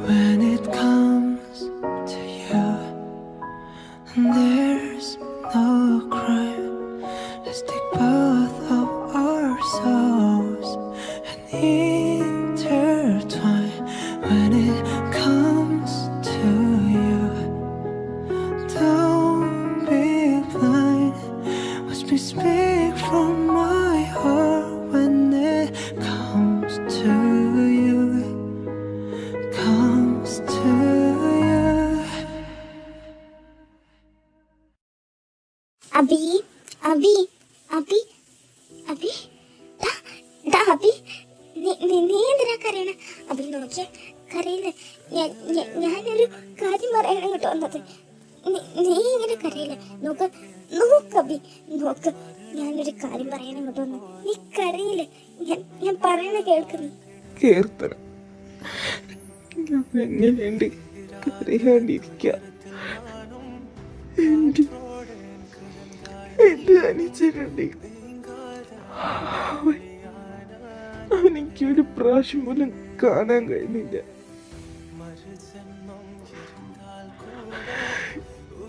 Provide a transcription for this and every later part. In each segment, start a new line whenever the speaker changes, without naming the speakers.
when it comes to you. And there's no crime. Let's take both of our souls and intertwine when it comes to you. Don't be blind. Watch me speak from my heart when it comes to you. Comes to you.
Abi Abi Abi Abi ദാ, ദാ അബി, നീ എന്തിനാ കരയണ? അബി നോക്കിയ കരയില്ല. ഞാനൊരു കാര്യം പറയാനാണ് ഇങ്ങോട്ട് വന്നത്. നീ ഇങ്ങനെ കരയില്ല. നോക്ക് നോക്ക് അബി, നോക്ക്, ഞാനൊരു കാര്യം പറയാൻ ഇങ്ങോട്ട് വന്നു. നീ കരയില്ല. ഞാൻ പറയണ കേൾക്കുന്നു.
കീർത്തന, എങ്ങനെയുണ്ട് കരയാണ്ടിരിക്കാം? എന്റെ അനുജനുണ്ട്. അവനെനിക്കൊരു പ്രാവശ്യം പോലും കാണാൻ കഴിഞ്ഞില്ല.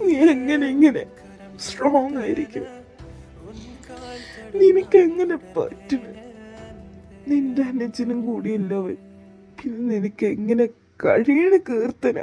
നീ എങ്ങനെ സ്ട്രോങ് ആയിരിക്കും? നിനക്ക് എങ്ങനെ പറ്റും? നിന്റെ അനുജനും കൂടിയല്ലവൻ. പിന്നെ നിനക്ക് എങ്ങനെ കഴിയണ കീർത്തന?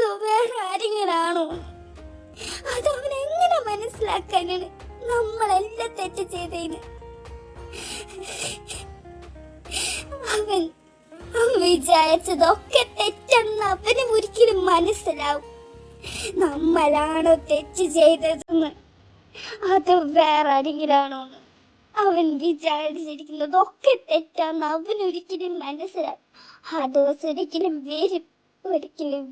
അതോ വേറെ ആരെങ്കിലാണോ? അതവൻ എങ്ങനെ മനസ്സിലാക്കാനാണ് നമ്മളെല്ലാം തെറ്റ് ചെയ്തതിന്? അവൻ വിചാരിച്ചതൊക്കെ തെറ്റെന്ന് അവന് ഒരിക്കലും മനസ്സിലാവും. നമ്മളാണോ തെറ്റ് ചെയ്തതെന്ന് അത് വേറെ ആരെങ്കിലാണോ? അവൻ വിചാരിച്ചിരിക്കുന്നതൊക്കെ തെറ്റാന്ന് അവനൊരിക്കലും മനസ്സിലാവും. ആ ദിവസം ഒരിക്കലും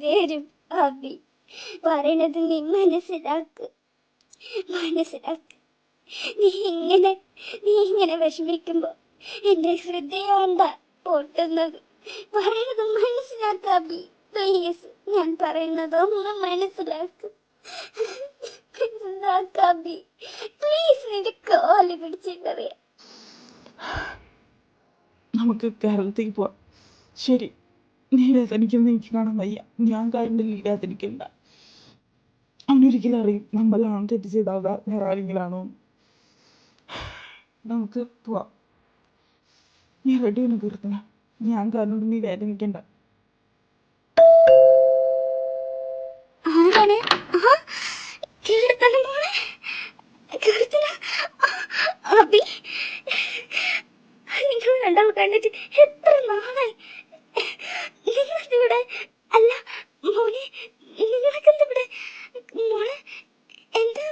വരും. അബി പറയണത് നീ മനസ്സിലാക്ക്. നീ ഇങ്ങനെ വിഷമിക്കുമ്പോ എന്റെ ഹൃദയം എന്താ പൊട്ടുന്നത്? പറയണത് മനസ്സിലാക്ക അബി, പ്ലീസ്. ഞാൻ പറയുന്നത് ഒന്ന് മനസ്സിലാക്ക്. അബി പ്ലീസ്, നിന്റെ കാല് പിടിച്ചിട്ടറിയാം.
നമുക്ക് കേരളത്തേക്ക് പോവാം. ശരി, നീ വേദനിക്കുന്ന എനിക്ക് കാണാൻ വയ്യ. ഞാൻ കാരണം നീ വേദനിക്കണ്ട. അവനൊരിക്കലും അറിയും നമ്മളാണോ തെറ്റ് ചെയ്താൽ വേറെ ആരെങ്കിലാണോ. നമുക്ക് പോവാം. നീ റെഡിയാണ് കീർത്തന. ഞാൻ കാരണം നീ വേദനിക്കണ്ട.
ആരാണ്? കീർത്തന മോളെ, കീർത്തന. അബി, നിങ്ങൾ രണ്ടാമത് കണ്ടിട്ട് എത്ര നാളായി? നിങ്ങളിവിടെ അല്ല മോനെ, നിങ്ങളൊക്കെന്താ ഇവിടെ? മോളെ എന്താ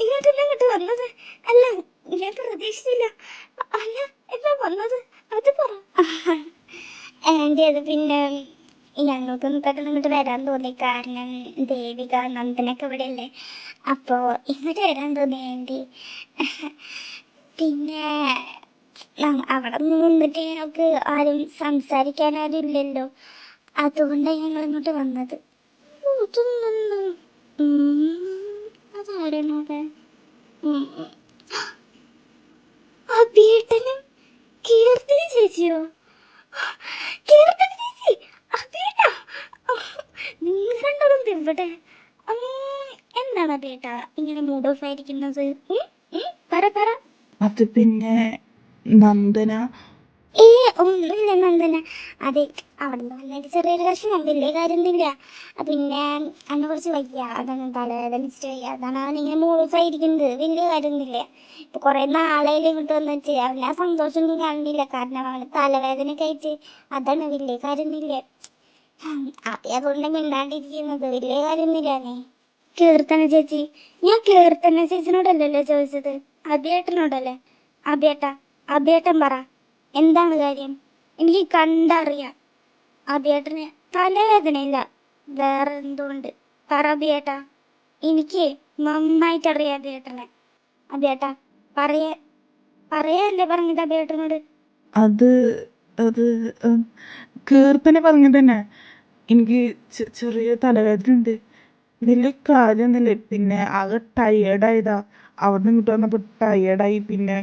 ഇങ്ങോട്ടല്ല ഇങ്ങോട്ട് വന്നത്? അല്ല, ഞാൻ പ്രതീക്ഷിച്ചില്ല. അല്ല, എന്താ വന്നത് അത് പറ. ആന്റി, അത് പിന്നെ ഞങ്ങൾക്കൊന്നും പെട്ടെന്ന് ഇങ്ങോട്ട് വരാൻ തോന്നി. കാരണം ദേവിക നന്ദനൊക്കെ ഇവിടെ അല്ലേ, അപ്പോ ഇങ്ങോട്ട് വരാൻ തോന്നി ആന്റി. പിന്നെ അവിടെ നിന്നിട്ട് ഞങ്ങൾക്ക് ആരും സംസാരിക്കാൻ ആരും ഇല്ലല്ലോ, അതുകൊണ്ടാണ് ഞങ്ങൾ ഇങ്ങോട്ട് വന്നത്. അതാരാണ് അവിടെ? അബിയേട്ടനും കീർത്തന ചേച്ചിയോ? കീർത്തന ചേച്ചി, അബിയേട്ടാ, നിങ്ങൾ രണ്ടാളും ഇവിടെ? എന്താണ് അബിയേട്ടാ ഇങ്ങനെ മൂഡ് ഓഫ് ആയിരിക്കുന്നത്? പറ.
അത് പിന്നെ നന്ദന.
ഒന്നുമില്ല നന്ദന. അതെ, അവിടെ നിന്ന് വന്നിട്ട് ചെറിയൊരു പ്രശ്നം, വലിയ കാര്യമൊന്നുമില്ല. പിന്നെ അന്ന് കുറച്ച് വയ്യ, അതാണ് തലവേദനിച്ചിട്ട് വയ്യ, അതാണ് അവൻ ഇങ്ങനെ മൂഡ് ഓഫ് ആയിരിക്കുന്നത്. വലിയ കാര്യമൊന്നുമില്ല. ഇപ്പൊ കുറെ നാളെയും ഇങ്ങോട്ട് വന്നിട്ട് അവന് ആ സന്തോഷമൊന്നും കാണുന്നില്ല. കാരണം അവന് തലവേദനയൊക്കെ ആയിട്ട്, അതാണ് വലിയ കാര്യമൊന്നുമില്ല. അതെ, അതുകൊണ്ട് മിണ്ടാണ്ടിരിക്കുന്നത്. വലിയ കാര്യമൊന്നുമില്ലാന്നേ. കീർത്തന ചേച്ചി, ഞാൻ കീർത്തന ചേച്ചിനോടല്ലല്ലോ ചോദിച്ചത്, അബിയേട്ടനോടല്ലേ. അബിയേട്ടൻ പറ, എന്താണ് കാര്യം? എനിക്ക് കണ്ടറിയാം അബിയേട്ടന് തലവേദനയില്ല, വേറെ എന്തുകൊണ്ട്? പറ അബിയേട്ടാ, എനിക്ക് നന്നായിട്ടറിയാം അബിയേട്ടനെ. അബിയേട്ടാ, പറയാല്ലേ പറഞ്ഞത് അബിയേട്ടനോട്?
അത് അത് കീർത്തന പറഞ്ഞത് തന്നെ. എനിക്ക് ചെറിയ തലവേദന ഉണ്ട്. വലിയ കാര്യമൊന്നുമില്ല. പിന്നെ ആകെ ടയേർഡായതാ. അവിടെ നിന്ന് ഇങ്ങോട്ട് വന്നപ്പോൾ ടയേർഡായി. പിന്നെ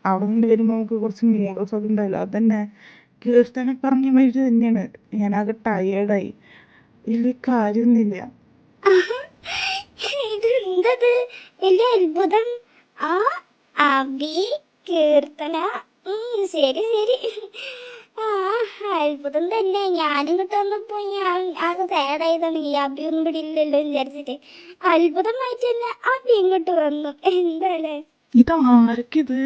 അവിടെ നിന്ന് വരുമ്പോൾ നമുക്ക് കുറച്ച് മൂഡ് ഓഫ് ഒക്കെ ഉണ്ടായില്ല. അതന്നെ കീർത്തന പറഞ്ഞ മാതിരി തന്നെയാണ്. ഞാനാകെ ടയേർഡായി. വലിയ കാര്യമൊന്നുമില്ല.
ഇതെന്തത് വലിയ അത്ഭുതം. ആ അബി, കീർത്തന, ശരി. ആ, അത്ഭുതം തന്നെ. ഞാനിങ്ങോട്ട് വന്നപ്പോ ഞാൻ ആകെ സാഡായതാണ്. ഈ അബി ഒന്നും ഇവിടെ ഇല്ലല്ലോ വിചാരിച്ചിട്ട്. അത്ഭുതമായിട്ട് തന്നെ അബി ഇങ്ങോട്ട് വന്നു. എന്താല്ലേ
ഇതാരൊക്കിത്?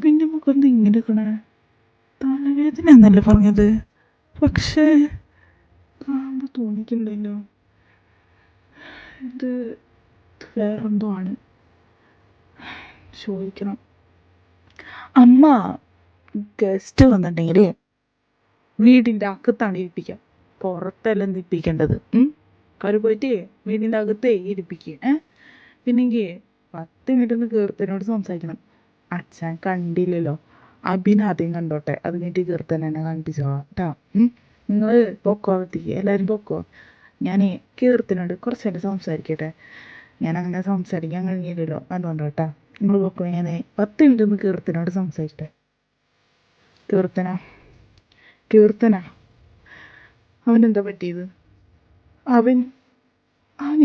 പിന്നെ മുഖം ഇങ്ങനെ എടുക്കണേ. തലവേദന എന്നല്ലേ പറഞ്ഞത്? പക്ഷേ കാണുമ്പോൾ തോന്നിയിട്ടുണ്ടല്ലോ ഇത് വേറെന്തോ ആണ്. ചോദിക്കണം. അമ്മ ഗസ്റ്റ് വന്നിട്ടുണ്ടെങ്കിൽ വീടിൻ്റെ അകത്താണ് ഇരിപ്പിക്കുക, പുറത്തല്ല ഇരിപ്പിക്കേണ്ടത്. അവർ പോയിട്ട് വീടിൻ്റെ അകത്തേ ഇരിപ്പിക്കുക. പിന്നെങ്കിൽ 10 മിനിറ്റ് ഒന്ന് കീർത്തനോട് സംസാരിക്കണം. അച്ഛൻ കണ്ടില്ലല്ലോ, ആദ്യം കണ്ടോട്ടെ, അത് കഴിഞ്ഞിട്ട് കീർത്തന എന്നെ കാണിപ്പിച്ചോ കേട്ടോ. നിങ്ങൾ പൊക്കോ, എല്ലാവരും പൊക്കോ. ഞാൻ കീർത്തനോട് കുറച്ച് നേരം സംസാരിക്കട്ടെ. ഞാൻ അങ്ങനെ സംസാരിക്കാൻ കഴിഞ്ഞില്ലല്ലോ, അതുകൊണ്ട് കേട്ടോ. നിങ്ങൾ പൊക്കോ, ഞാൻ 10 മിനിറ്റ് ഒന്ന് കീർത്തനോട് സംസാരിക്കട്ടെ. കീർത്തന അവനെന്താ പറ്റിയത്? അവൻ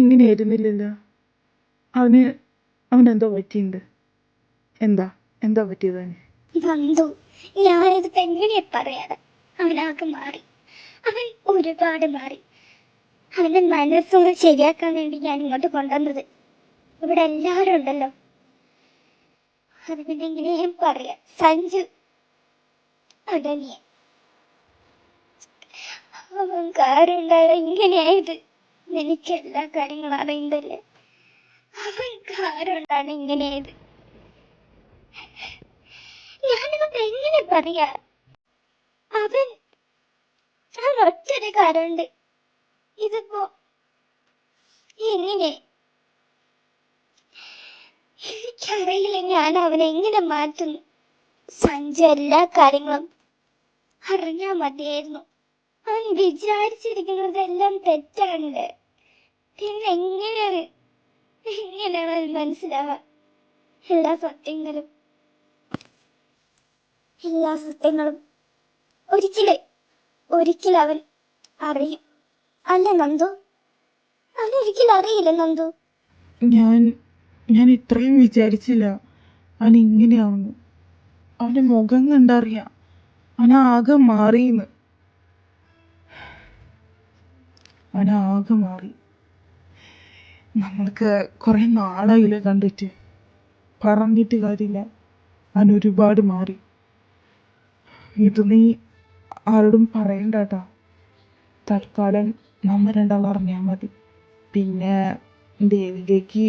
ഇങ്ങനെ ആയിരുന്നില്ലല്ലോ. അവനെന്തോ പറ്റിയിട്ടുണ്ട്. എന്താ പറ്റിയത്?
നന്ദു, ഞാനിതിപ്പോ എങ്ങനെയാ പറയാതെ? അവനാകെ മാറി. അവൻ ഒരുപാട് മാറി. അവന്റെ മനസ്സൊന്ന് ശരിയാക്കാൻ വേണ്ടി ഞാൻ ഇങ്ങോട്ട് കൊണ്ടുവന്നത്. ഇവിടെ എല്ലാവരും ഉണ്ടല്ലോ. അത് പിന്നെ എങ്ങനെയും പറയാം. സഞ്ജു അടനിയ അവൻ കാരുണ്ടായ ഇങ്ങനെയായത്. എനിക്ക് എല്ലാ കാര്യങ്ങളും അറിയുന്നതല്ലേ. അവൻ കാരുണ്ടാണ് ഇങ്ങനെയായത്. ഞാനിതൊക്കെ എങ്ങനെ പറയാ? അവൻ ഒറ്റൊരു കാരുണ്ട്. ഇതിപ്പോ എങ്ങനെ? എനിക്കറിയില്ല ഞാൻ അവനെ എങ്ങനെ മാറ്റുന്നു. സഞ്ജു എല്ലാ കാര്യങ്ങളും അറിഞ്ഞാ മതിയായിരുന്നു. അവൻ വിചാരിച്ചിരിക്കുന്നതെല്ലാം തെറ്റാണ്. പിന്നെ എങ്ങനെയാണ് അവൻ മനസ്സിലാവാ? എല്ലാ സത്യങ്ങളും ഒരിക്കലും അവൻ അറിയും. അല്ല നന്ദു? അവനൊരിക്കലും അറിയില്ല നന്ദു.
ഞാൻ ഇത്രയും വിചാരിച്ചില്ല അവൻ ഇങ്ങനെയാവുന്നു. അവന്റെ മുഖം കണ്ടറിയാം അവനാകെ മാറിയെന്ന്. അവനാകെ മാറി. നമ്മൾക്ക് കുറെ നാളായില്ലേ കണ്ടിട്ട്. പറഞ്ഞിട്ട് കാര്യമില്ല, അവൻ ഒരുപാട് മാറി. ഇത് നീ ആരോടും പറയണ്ടാട്ടാ. തൽക്കാലം നമ്മ രണ്ടാളും അറിഞ്ഞാൽ മതി. പിന്നെ ദേവികയ്ക്ക്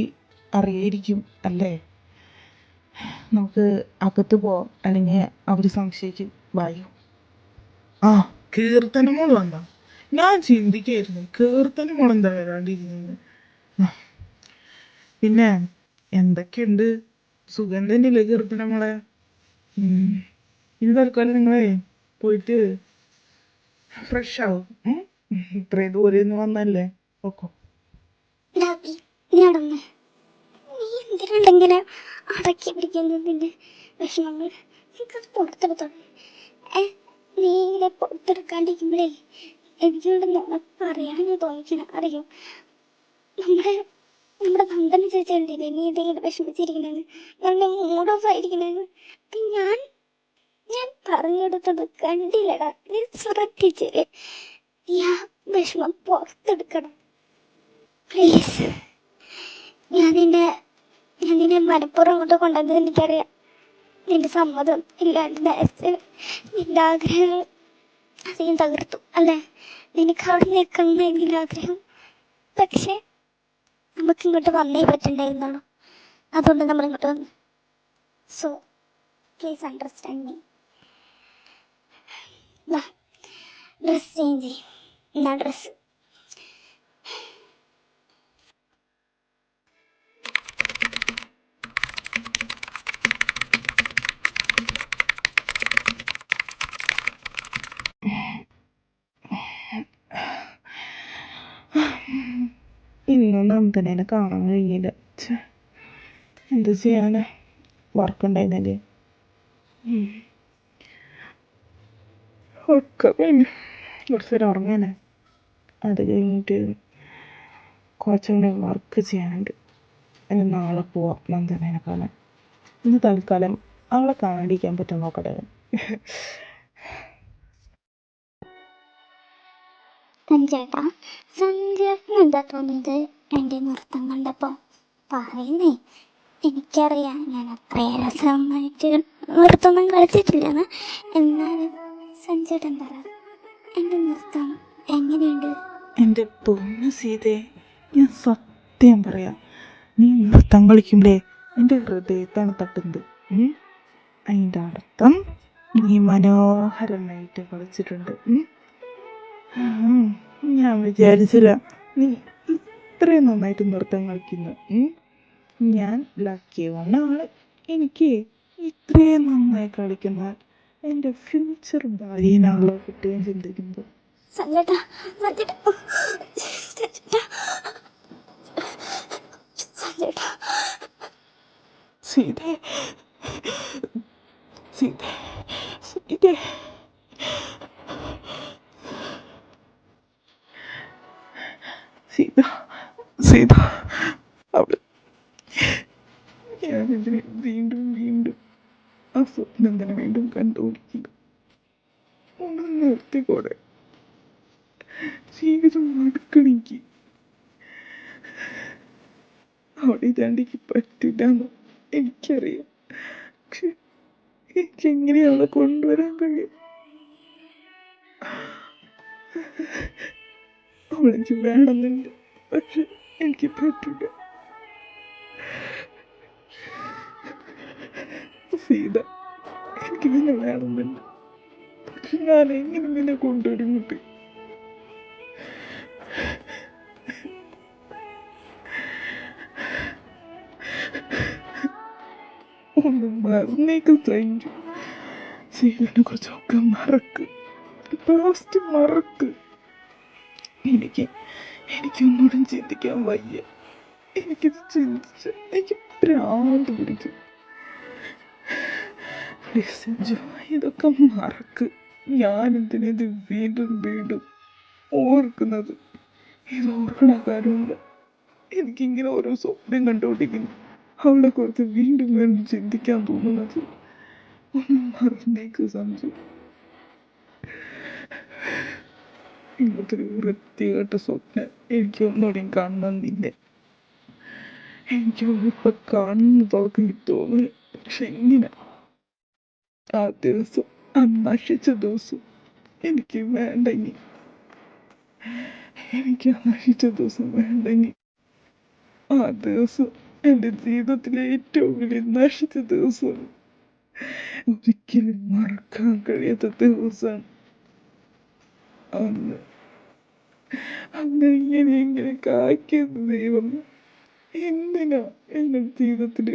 അറിയായിരിക്കും അല്ലേ? നമുക്ക് അകത്ത് പോവാം, അല്ലെങ്കിൽ അവർ സംശയിക്കും. വായു. ആ, കീർത്തനമോൾ വന്ന ഞാൻ ചിന്തിക്കായിരുന്നു കീർത്തനമോൾ എന്താ വരാണ്ടിരുന്നത്. പിന്നെ എന്തൊക്കെയുണ്ട്? സുഖം തന്നെയല്ലേ കീർത്തനമോളെ? ഇനി തൽക്കാലം നിങ്ങളെ പോയിട്ട് ഫ്രഷ് ആവും. ഇത്രയും ദൂരെ നിന്ന് വന്നല്ലേ. ഓക്കോ.
നീ എന്തിനുണ്ടെങ്കിലും അടക്കി പിടിക്കുന്നതിന്റെ വിഷമങ്ങൾ എനിക്കത് പുറത്തെടുത്തോളൂ. നീ ഇങ്ങനെ പുറത്തെടുക്കാണ്ടിരിക്കുമ്പോഴേ എനിക്കിവിടെ പറയാനോ തോന്നിക്കണം. അറിയോ, നമ്മുടെ നന്ദന ചേച്ചി ഉണ്ടല്ലേ, നീ എന്തെങ്കിലും വിഷമിച്ചിരിക്കണെന്ന്, നല്ല മൂഡ് ഓഫ് ആയിരിക്കണെന്ന്. ഞാൻ പറഞ്ഞെടുത്തത് കണ്ടില്ലടാ. നീ ശ്രദ്ധിച്ചില്ലേ? നീ ആ വിഷമം പുറത്തെടുക്കണം പ്ലീസ്. ഞാൻ നിന്നെ മലപ്പുറം അങ്ങോട്ട് കൊണ്ടുവന്നത് എനിക്കറിയാം. നിന്റെ സമ്മതം ഇല്ലാണ്ട് നിന്റെ ആഗ്രഹങ്ങൾ അധികം തകർത്തു അല്ലേ? നിനക്ക് അവിടെ നിൽക്കുന്ന എന്തെങ്കിലും ആഗ്രഹം. പക്ഷെ നമുക്ക് ഇങ്ങോട്ട് വന്നേ പറ്റണ്ടായിരുന്നുള്ളൂ. അതുകൊണ്ട് നമ്മൾ ഇങ്ങോട്ട് വന്നു. So please understand me. Dress change ചെയ്യും. എന്നാ ഡ്രസ്
ഇന്നും നന്ദനെ കാണാൻ കഴിഞ്ഞില്ല. എന്ത് ചെയ്യാനാ, വർക്കുണ്ടായിരുന്നല്ലേ. ഒക്കെ കഴിഞ്ഞു. കുറച്ച് നേരം ഉറങ്ങാനേ. അത് കഴിഞ്ഞിട്ട് കുറച്ചുകൂടി വർക്ക് ചെയ്യാനുണ്ട്. ഇനി നാളെ പോവാം നന്ദനെ കാണാൻ. ഇന്ന് തൽക്കാലം അവളെ കാണാണ്ടിരിക്കാൻ പറ്റും നോക്കട്ടെ.
സഞ്ജേട്ടാ, സഞ്ജേട്ടന് എന്താ തോന്നുന്നത് എൻ്റെ നൃത്തം കണ്ടപ്പോൾ? പറയുന്നേ. എനിക്കറിയാം ഞാൻ അത്ര രസമായിട്ട് നൃത്തമൊന്നും കളിച്ചിട്ടില്ലെന്ന്. എന്നാലും സഞ്ജേട്ടൻ പറ, എൻ്റെ നൃത്തം എങ്ങനെയുണ്ട്?
എൻ്റെ പൊന്നു സീതേ, ഞാൻ സത്യം പറയാം, നീ നൃത്തം കളിക്കുമ്പോഴേ എൻ്റെ ഹൃദയത്താണ് തട്ടുന്നത്. അതിൻ്റെ അർത്ഥം നീ മനോഹരമായിട്ട് കളിച്ചിട്ടുണ്ട്. ഞാൻ വിചാരിച്ചില്ല നീ ഇത്രയും നന്നായിട്ട് നൃത്തം കളിക്കുന്നു. ഞാൻ ലക്കിയാണ് ആള്. എനിക്ക് ഇത്രയും നന്നായി കളിക്കുന്ന എൻ്റെ ഫ്യൂച്ചർ ഭാര്യനാണല്ലോ കിട്ടുകയും ചിന്തിക്കുന്നത്.
സഞ്ജേട്ടാ, സഞ്ജേട്ടാ.
സീതേ, സീതേ, സീതേ. സീത, സീത, അവള് ഞാനിതിന് വീണ്ടും വീണ്ടും ആ സ്വപ്നം തന്നെ ജീവിതം മടുക്കണിക്ക്. അവിടെ ഇതാണ്ട് എനിക്ക് പറ്റില്ലാന്ന് എനിക്കറിയാം. പക്ഷെ എനിക്കെങ്ങനെ അവളെ കൊണ്ടുവരാൻ കഴിയും? അവളെനിക്ക് വേണമെന്നുണ്ട്, പക്ഷെ എനിക്ക് പറ്റില്ല. സീത, എനിക്ക് നിന്നെ വേണമെന്നുണ്ട്, പക്ഷെ ഞാൻ എങ്ങനെ നിന്നെ കൊണ്ടുവരുന്നുണ്ട്? ഒന്ന് മറന്നേക്ക് സഞ്ജു. സീതനെ കുറിച്ചൊക്കെ മറക്ക്, ലാസ്റ്റ് മറക്ക്. എനിക്കൊന്നുകൂടെ ചിന്തിക്കാൻ വയ്യ. എനിക്കിത് ചിന്തിച്ച എനിക്ക് ഭ്രാന്ത് പിടിക്കും. പ്ലീസ് സഞ്ജു, ഇതൊക്കെ മറക്ക്. ഞാനെന്തിനത് വീണ്ടും വീണ്ടും ഓർക്കുന്നത്? ഇത് ഓർക്കണ കാര്യമില്ല. എനിക്കിങ്ങനെ ഓരോ സ്വപ്നം കണ്ടുകൊണ്ടിരിക്കുന്നു. അവളെ കുറിച്ച് വീണ്ടും വീണ്ടും ചിന്തിക്കാൻ തോന്നുന്നത്. ഒന്ന് മറന്നേക്ക് സഞ്ജു. ഇങ്ങനത്തെ ഒരു വൃത്തികെട്ട സ്വപ്നം എനിക്ക് ഒന്നുകൂടി കാണണമെന്നില്ല. എനിക്കിപ്പൊ കാണുന്ന തുറക്കി തോന്നുന്നു. പക്ഷെ എങ്ങനെ? ആ ദിവസം, ആ നശിച്ച ദിവസം എനിക്ക് വേണ്ടെങ്കിൽ, എനിക്ക് ആ നശിച്ച ദിവസം വേണ്ടെങ്കിൽ, ആ ദിവസം എൻ്റെ ജീവിതത്തിലെ ഏറ്റവും വലിയ നശിച്ച ദിവസം, ഒരിക്കലും മറക്കാൻ കഴിയാത്ത ദിവസമാണ് അന്ന്. അന്ന് ഇങ്ങനെ കായ്ക്കുന്ന ദൈവം എന്തിനാ എൻ്റെ ജീവിതത്തിൽ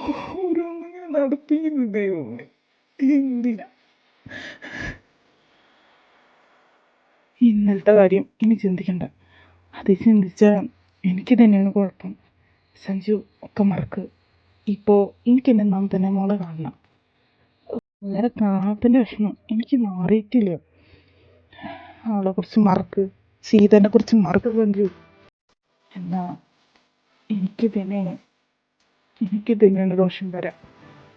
ഓരോന്നിങ്ങനെ നടത്തിയിരുന്ന ദൈവം എന്തിനാ? ഇന്നലത്തെ കാര്യം ഇനി ചിന്തിക്കണ്ട. അത് ചിന്തിച്ചാൽ എനിക്ക് തന്നെയാണ് കുഴപ്പം. സഞ്ജു, ഒക്കെ മറക്ക്. ഇപ്പോൾ എനിക്ക് എൻ്റെ നന്ദന മോളെ കാണണം. വേറെ കാണാത്തതിൻ്റെ വിഷമം എനിക്ക് മാറിയിട്ടില്ല. അവളെ കുറിച്ച് മറക്ക്, സീതനെ കുറിച്ച് മറക്ക് സഞ്ജു. എന്നാ എനിക്ക് തന്നെയാണ് ദോഷം വരാം.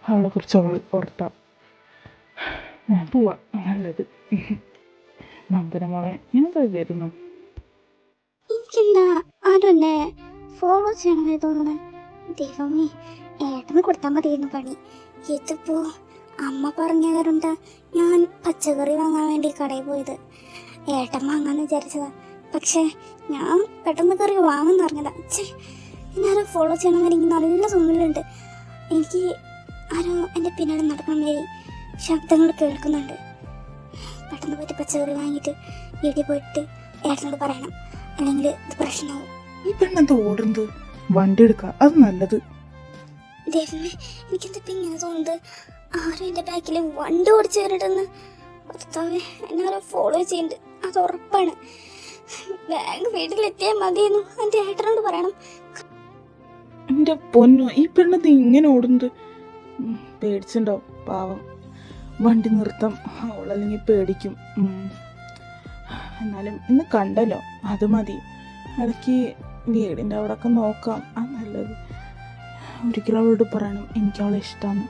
അവളെ കുറിച്ച് അവൾ ഓർത്താം. ഞാൻ പോവാ, നല്ലത്. നന്ദന മോളെ, എന്താ വരുന്നു?
എനിക്കെന്താ ആരും എന്നെ ഫോളോ ചെയ്യണമെന്ന് തോന്നുന്നത്? ദൈവമേ, ഏട്ടന് കൊടുത്താൽ മതിയായിരുന്നു പണി. ഇതിപ്പോ അമ്മ പറഞ്ഞതുകൊണ്ടാ ഞാൻ പച്ചക്കറി വാങ്ങാൻ വേണ്ടി കടയിൽ പോയത്. ഏട്ടൻ വാങ്ങാന്ന് വിചാരിച്ചതാ, പക്ഷെ ഞാൻ പെട്ടെന്ന് കറി വാങ്ങുന്ന പറഞ്ഞതാ. എന്നാരും ഫോളോ ചെയ്യണമെന്ന് എനിക്ക് നല്ല തോന്നലുണ്ട്. എനിക്ക് ആരോ എൻ്റെ പിന്നാലെ നടക്കുന്ന മാതിരി ശബ്ദങ്ങൾ കേൾക്കുന്നുണ്ട്. പെട്ടെന്ന് പോയിട്ട് പച്ചക്കറി വാങ്ങിയിട്ട് വീട്ടിൽ പോയിട്ട് ഏട്ടനോട് പറയണം, അല്ലെങ്കിൽ ഇത് പ്രശ്നമാവും.
ഈ പെണ്ണെന്താ ഓടുന്നത്? വണ്ടി എടുക്കുക, അത് നല്ലത്.
ദൈവമേ, എനിക്കെന്താ ഇങ്ങനെ തോന്നുന്നത്? ആരും എൻ്റെ ബാക്കിൽ വണ്ടി ഓടിച്ചു വരണ്ടെന്ന്. ഭർത്താവെ, എന്നാരോ ഫോളോ ചെയ്യുന്നുണ്ട്, അത് ഉറപ്പാണ്. ബാഗ് വീട്ടിലെത്തിയാൽ മതിയെന്നു എൻ്റെ ഏട്ടനോട് പറയണം.
എൻ്റെ പൊന്നോ, ഈ പെണ്ണെന്താ ഇങ്ങനെ ഓടുന്നത്? പേടിച്ചിട്ടുണ്ടാവും പാവം. വണ്ടി നിർത്താം, അവളല്ലെങ്കിൽ പേടിക്കും. എന്നാലും ഇന്ന് കണ്ടല്ലോ, അത് മതി. ഇടയ്ക്ക് വീടിൻ്റെ അവിടെയൊക്കെ നോക്കാം, അത് നല്ലത്. ഒരിക്കലും അവളോട് പറയണം എനിക്ക് അവളെ ഇഷ്ടമാണ്,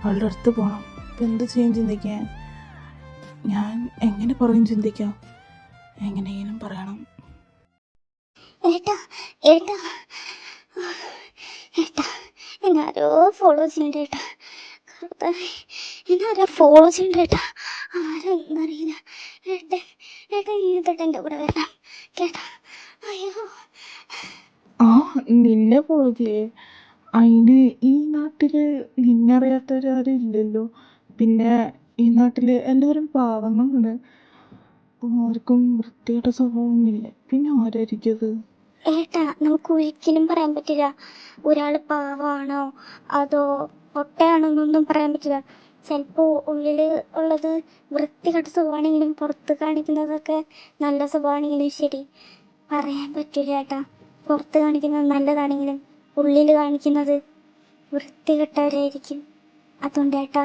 അവളുടെ അടുത്ത് പോകണം. ഇപ്പം എന്ത് ചെയ്യാൻ ചിന്തിക്കാൻ? ഞാൻ എങ്ങനെ പറയും ചിന്തിക്കാം? എങ്ങനെയെങ്കിലും പറയണം.
ഏട്ടാ ഏട്ടാ ഏട്ടാ, എന്നാരോ ഫോളോ ചെയ്യണ്ട ഏട്ടാ. എന്നാരോ ഫോളോ ചെയ്യണ്ട ഏട്ടാ. ആരെന്നറിയില്ല. ഏട്ടൻ ഏട്ടൻ എൻ്റെ കൂടെ വരണം കേട്ടാ. അയ്യോ,
ആ, നിന്നെ പോകെ അതിന് ഈ നാട്ടില് നിന്നറിയാത്തവരാരും ഇല്ലല്ലോ. പിന്നെ ഈ നാട്ടില് എല്ലാവരും പാവങ്ങളുണ്ട്, ആർക്കും വൃത്തിയുടെ സ്വഭാവമൊന്നുമില്ല. പിന്നെ ആരായിരിക്കും അത്?
ഏട്ടാ, നമുക്ക് ഒരിക്കലും പറയാൻ പറ്റില്ല ഒരാൾ പാവമാണോ അതോ പൊട്ടയാണോന്നൊന്നും പറയാൻ പറ്റില്ല. ചിലപ്പോൾ ഉള്ളിൽ ഉള്ളത് വൃത്തികെട്ട സ്വഭാവമാണെങ്കിലും പുറത്ത് കാണിക്കുന്നതൊക്കെ നല്ല സ്വഭാവമാണെങ്കിലും ശരി, പറയാൻ പറ്റില്ല ഏട്ടാ. പുറത്ത് കാണിക്കുന്നത് നല്ലതാണെങ്കിലും ഉള്ളിൽ കാണിക്കുന്നത് വൃത്തികെട്ടവരായിരിക്കും. അതുകൊണ്ട് ഏട്ടാ,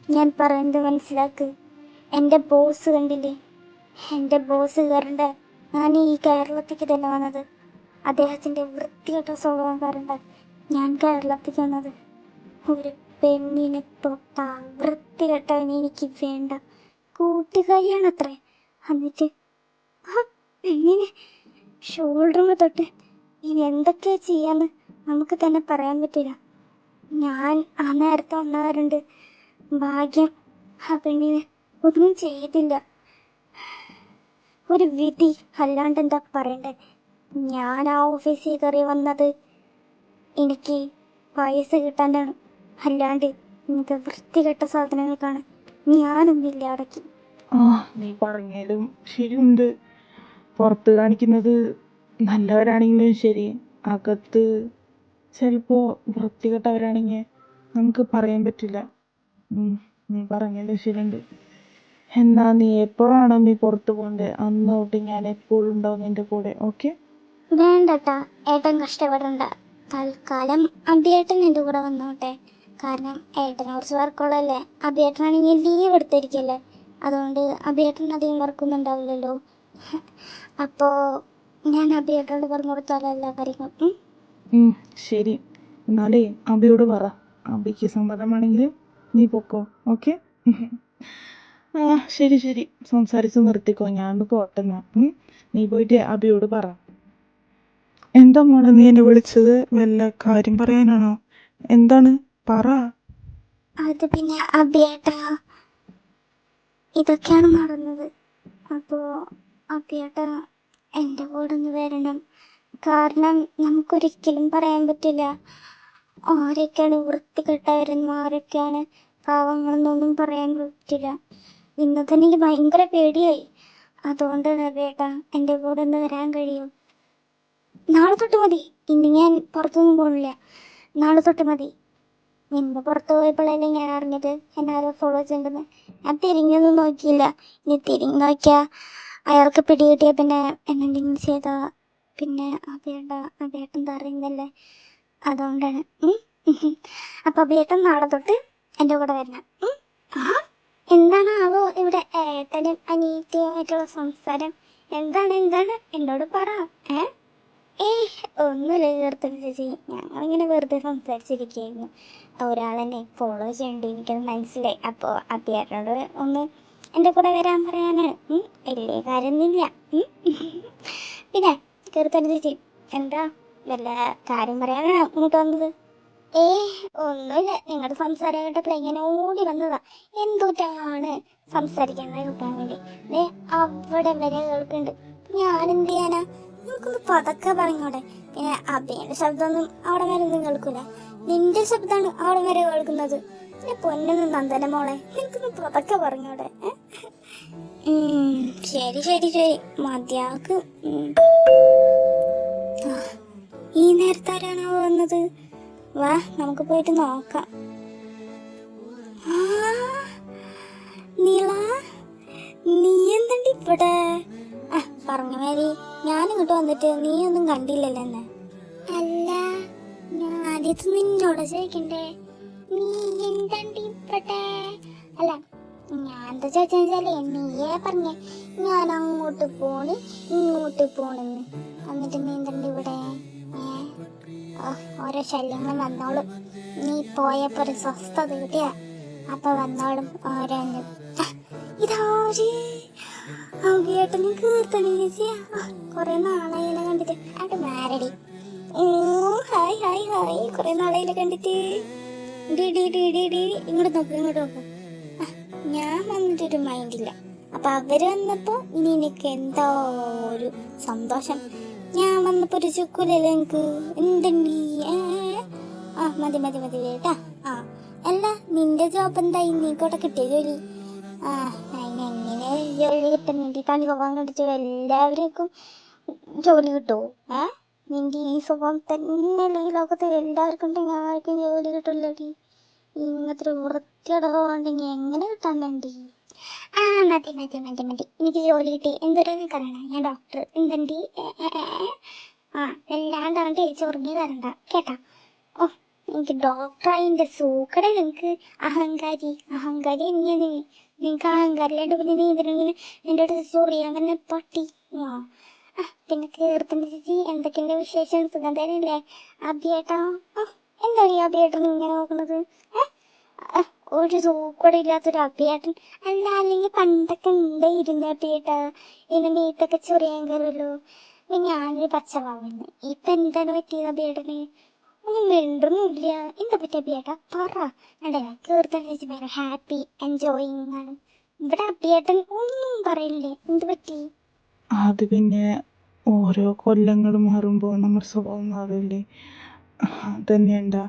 ഞാൻ പറയുന്നത് മനസ്സിലാക്ക്. എൻ്റെ ബോസ് കണ്ടില്ലേ, എൻ്റെ ബോസ് കയറണ്ട ഞാൻ ഈ കേരളത്തേക്ക് തന്നെ വന്നത്. അദ്ദേഹത്തിൻ്റെ വൃത്തികെട്ട സ്വഭാവം കാരണം ഞാൻ കേരളത്തേക്ക് വന്നത്. ഒരു പെണ്ണിനെ തൊട്ട വൃത്തികെട്ടവനെ എനിക്ക് വേണ്ട. കൂട്ടുകാരിയാണത്രേ. എന്നിട്ട് എങ്ങനെ ഷോൾഡറിന് തൊട്ട് ഇനി എന്തൊക്കെയാ ചെയ്യാന്ന് നമുക്ക് തന്നെ പറയാൻ പറ്റില്ല. ഞാൻ ആ നേരത്തെ വന്നവരുണ്ട്, ഭാഗ്യം ആ പെണ്ണിന് ഒന്നും ചെയ്തില്ല. ഒരു വിധി അല്ലാണ്ട് എന്താ പറയണ്ടേ. ഞാൻ ആ ഓഫീസിൽ കയറി വന്നത് എനിക്ക് പൈസ കിട്ടാനാണ്, അല്ലാണ്ട് ഇങ്ങനത്തെ വൃത്തികെട്ട സാധനങ്ങൾക്കാണ് ഞാനൊന്നില്ല അടക്കി.
ആ, നീ പറഞ്ഞാലും ശരിയുണ്ട്. പുറത്ത് കാണിക്കുന്നത് നല്ലവരാണെങ്കിലും ശരി, അകത്ത് ചിലപ്പോൾ വൃത്തികെട്ടവരാണെങ്കിൽ നമുക്ക് പറയാൻ പറ്റില്ല. നീ പറഞ്ഞാലും ശരിയുണ്ട്. എന്നാ നീ എപ്പോഴാണോ നീ പുറത്ത് പോകണ്ടേ അന്ന് തൊട്ട് ഞാൻ എപ്പോഴും ഉണ്ടാവും നിന്റെ കൂടെ. ഓക്കെ?
വേണ്ടട്ടാ, ഏട്ടൻ കഷ്ടപ്പെടണ്ട. തൽക്കാലം അഭിയേട്ടൻ എൻ്റെ കൂടെ വന്നോട്ടെ. കാരണം ഏട്ടനെ കുറച്ച് വർക്കുള്ളല്ലേ. അഭിയേട്ടനാണെങ്കിൽ ലീവ് എടുത്തിരിക്കല്ലേ, അതുകൊണ്ട് അഭിയേട്ടൻ അധികം വർക്കൊന്നും ഉണ്ടാവില്ലല്ലോ. അപ്പോൾ ഞാൻ അഭിയേട്ടനോട് പറഞ്ഞു കൊടുത്താലോ എല്ലാ കാര്യങ്ങളും.
ശരി, എന്നാലേ അബിയോട് പറ. അബിക്ക് സമ്മതമാണെങ്കിൽ നീ പൊക്കോ. ഓക്കെ? ആ, ശരി ശരി, സംസാരിച്ച് നിർത്തിക്കോ. ഞാനൊന്ന് പോട്ടെന്നാ. നീ പോയിട്ട് അബിയോട് പറ. എന്താ മോളെ നീ എന്നെ വിളിച്ചത്? വല്ല കാര്യം പറയാനാണോ? എന്താണ്? പറ.
അത് പിന്നെ അഭിയേട്ടാ, ഇതൊക്കെയാണ് നടന്നത്. അപ്പോൾ അഭിയേട്ടാ എൻ്റെ കൂടെ ഒന്ന് വരണം. കാരണം നമുക്കൊരിക്കലും പറയാൻ പറ്റില്ല ആരൊക്കെയാണ് വൃത്തികെട്ടവരെന്നും ആരൊക്കെയാണ് പാവങ്ങളെന്നൊന്നും പറയാൻ പറ്റില്ല. ഇന്ന് തന്നെ എനിക്ക് ഭയങ്കര പേടിയായി. അതുകൊണ്ടാണ് അഭിയേട്ടാ എൻ്റെ കൂടെ ഒന്ന് വരാൻ കഴിയും. നാളെ തൊട്ട് മതി. ഇന്ന് ഞാൻ പുറത്തൊന്നും പോകണില്ല. നാളെ തൊട്ട് മതി. ഇന്ന് പുറത്ത് പോയപ്പോഴല്ലേ ഞാൻ അറിഞ്ഞത് എന്നെ ആരോ ഫോളോ ചെയ്തെന്ന്. ഞാൻ തിരിഞ്ഞൊന്നും നോക്കിയില്ല. ഇനി തിരിഞ്ഞു നോക്കിയാൽ അയാൾക്ക് പിടികിട്ടിയ പിന്നെ എന്നെന്തെങ്കിലും ചെയ്താ പിന്നെ അഭിയേട്ടൻ അറിയുന്നല്ലേ. അതുകൊണ്ടാണ്. അപ്പം അഭിയേട്ടൻ നാളെ തൊട്ട് എൻ്റെ കൂടെ വരണം. എന്താണാവോ ഇവിടെ ഏട്ടനും അനിയത്തിയുമായിട്ടുള്ള സംസാരം? എന്താണ് എന്നോട് പറ. ഒന്നുമില്ല ചേർത്തത് ചേച്ചി, ഞങ്ങളിങ്ങനെ വെറുതെ സംസാരിച്ചിരിക്കുകയായിരുന്നു. ഒരാളെന്നെ ഫോളോ ചെയ്യേണ്ടി എനിക്കത് മനസ്സിലായി. അപ്പോൾ അഭിയേട്ടനോട് ഒന്ന് എൻ്റെ കൂടെ വരാൻ പറയാനാണ്. വലിയ കാര്യമൊന്നുമില്ല. പിന്നെ ചേർത്തത് ചേച്ചി, എന്താ വല്ല കാര്യം പറയാനാണ് ഇങ്ങോട്ട് വന്നത്? ഒന്നുമില്ല, നിങ്ങളുടെ സംസാരം കേട്ടപ്പോൾ ഇങ്ങനെ ഓടി വന്നതാ. എന്തുട്ടാണ് സംസാരിക്കുന്നത് കിട്ടാൻ വേണ്ടി. അവിടെ വരെ കേൾക്കുന്നുണ്ട്. ഞാനെന്ത് ചെയ്യാനാ? നമുക്കൊന്ന് പതക്കെ പറഞ്ഞോടെ. പിന്നെ അഭിയുടെ ശബ്ദമൊന്നും അവിടെ വരെ ഒന്നും കേൾക്കൂല. നിന്റെ ശബ്ദമാണ് അവിടെ വരെ കേൾക്കുന്നത്. പിന്നെ പൊന്നൊന്നും നന്ദന മോളെ, എനിക്കൊന്ന് പതക്കെ പറഞ്ഞോടെ. ശരി ശരി ശരി, മതിയാക്ക്. ഈ നേരത്താരാണോ വന്നത്? വാ, നമുക്ക് പോയിട്ട് നോക്കാം. നീള, നീ എന്തണ്ട് ഇവിടെ? പറഞ്ഞ മാതിരി ഞാനിങ്ങോട്ട് വന്നിട്ട് നീ ഒന്നും കണ്ടില്ലല്ലോ എന്നെ. അല്ല, ഞാൻ ആദ്യത്തെ നിന്നോട് ചോദിക്കണ്ടേ, നീ എന്തണ്ട് ഇവിടെ? അല്ല, ഞാൻ എന്താ ചോദിച്ചാലേ നീയേ പറഞ്ഞേ ഞാൻ അങ്ങോട്ട് പോണ് ഇങ്ങോട്ട് പോണെന്ന്. എന്നിട്ട് നീ എന്തണ്ട് ഇവിടെ? ഓരോ ശല്യങ്ങൾ വന്നോളും. നീ പോയപ്പോ ഒരു സ്വസ്ഥത കിട്ടിയ അപ്പൊ വന്നോളും ഓരോന്നും. ഇതാര്? അവിയേട്ടനും കീർത്തനും ചേച്ചിയാ? കൊറേ നാളായില്ല കണ്ടിട്ട്. അവിടെ മാരടി. ഹായ് ഹായ് ഹായ്, കൊറേ നാളായില്ല കണ്ടിട്ട്. ഇങ്ങോട്ട് നോക്ക്. ഞാൻ വന്നിട്ടൊരു മൈൻഡില്ല. അപ്പൊ അവര് വന്നപ്പോ ഇനി എനിക്ക് എന്തോ ഒരു സന്തോഷം. ഞാൻ വന്നപ്പോ ഒരു ചുക്കൂലല്ലോ എനിക്ക്. എന്തുണ്ട്? മതി കേട്ടാ. അല്ല, നിന്റെ ജോബ് എന്തായി? നീക്കോട്ടെ കിട്ടിയ ജോലി? അതിനെങ്ങനെ ജോലി കിട്ടുന്നുണ്ട്? കളി സ്വഭാവം കണ്ടിട്ട് എല്ലാവർക്കും ജോലി കിട്ടുമോ? നിന്റെ ഈ സ്വഭാവം തന്നെ ഈ ലോകത്ത് എല്ലാവർക്കും ഉണ്ടെങ്കിൽ ആർക്കും ജോലി കിട്ടില്ലടി. ഇങ്ങനത്തെ ഒരു വൃത്തിയടവുണ്ടെങ്കിൽ എങ്ങനെ കിട്ടാനുണ്ട്? മതി. എനിക്ക് ജോലി കിട്ടി. എന്തൊരു പറയണ, ഞാൻ ഡോക്ടർ. എന്തുണ്ട്? എല്ലാണ്ടാണ്ട് ചൊറിഞ്ഞു തരണ്ട കേട്ടാ. എനിക്ക് ഡോക്ടറായിന്റെ സൂക്കട. നിങ്ങക്ക് അഹങ്കാരി തന്നെയാണ്. നിങ്ങക്ക് അഹങ്കാരിയായിട്ട് പിന്നെ നീ എന്തിനെങ്കിലും എൻ്റെ അടുത്ത് സോറി അങ്ങനെ പട്ടി. പിന്നെ കീർത്തന ചേച്ചി, എന്തൊക്കെയുണ്ട് വിശേഷം? സുഖം തന്നെയല്ലേ? അഭിയേട്ടാ, എന്താ ഈ അഭിയേട്ടൻ ഇങ്ങനെ നോക്കുന്നത്? ഒരു സൂക്കട ഇല്ലാത്തൊരു അഭിയേട്ടൻ. അല്ല, അല്ലെങ്കിൽ പണ്ടൊക്കെ ഉണ്ടായിരുന്നു അഭിയേട്ടാ, ഇന്ന് വീട്ടൊക്കെ ചൊറിയാൻ കയറുമല്ലോ. ഞാനൊരു പച്ചവാങ്ങുന്നു. ഇപ്പൊ എന്താണ് പറ്റിയത് അഭിയേട്ടന്? ഒന്നും മിണ്ടൊന്നുമില്ല. എന്താ പറ്റിയ അഭിയേട്ടാ? പറ. അണ്ടല്ല, കീർത്തന ചേച്ചി ഭയങ്കര ഹാപ്പി എൻജോയിങ് ആണ്. ഇവിടെ അഭിയേട്ടൻ ഒന്നും പറയില്ലേ. എന്ത് പറ്റി?
അത് പിന്നെ ഓരോ കൊല്ലങ്ങൾ മാറുമ്പോൾ നമ്മുടെ സ്വഭാവം മാറില്ലേ, തന്നെയുണ്ടാ.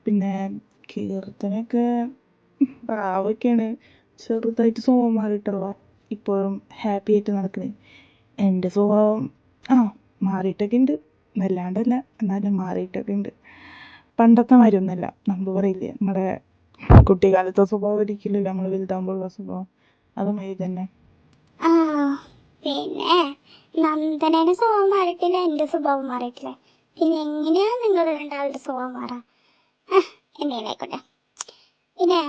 പിന്നെ കീർത്തനൊക്കെ പാവൊക്കെയാണ്, ചെറുതായിട്ട് സ്വഭാവം മാറിയിട്ടുള്ളൂ. ഇപ്പോഴും ഹാപ്പി ആയിട്ട് നടക്കുന്നത്. എൻ്റെ സ്വഭാവം മാറിയിട്ടൊക്കെ ഉണ്ട്, വല്ലാണ്ടല്ല, എന്നാലും മാറിയിട്ടൊക്കെ ഉണ്ട്. പണ്ടത്തെ മാതിരി ഒന്നുമല്ല. നമ്മൾ പറയില്ലേ, നമ്മുടെ കുട്ടിക്കാലത്തെ സ്വഭാവം ഒരിക്കലും നമ്മൾ വലുതാകുമ്പോഴുള്ള സ്വഭാവം അതുമാതിരി തന്നെ.
ആ പിന്നെ നന്ദനയുടെ സ്വഭാവം മാറിയിട്ടില്ല, എന്റെ സ്വഭാവം മാറിയിട്ടില്ല. പിന്നെ എങ്ങനെയാ നിങ്ങൾ രണ്ടാളുടെ സ്വഭാവം മാറാം? എന്നെയായിക്കോട്ടെ. പിന്നെ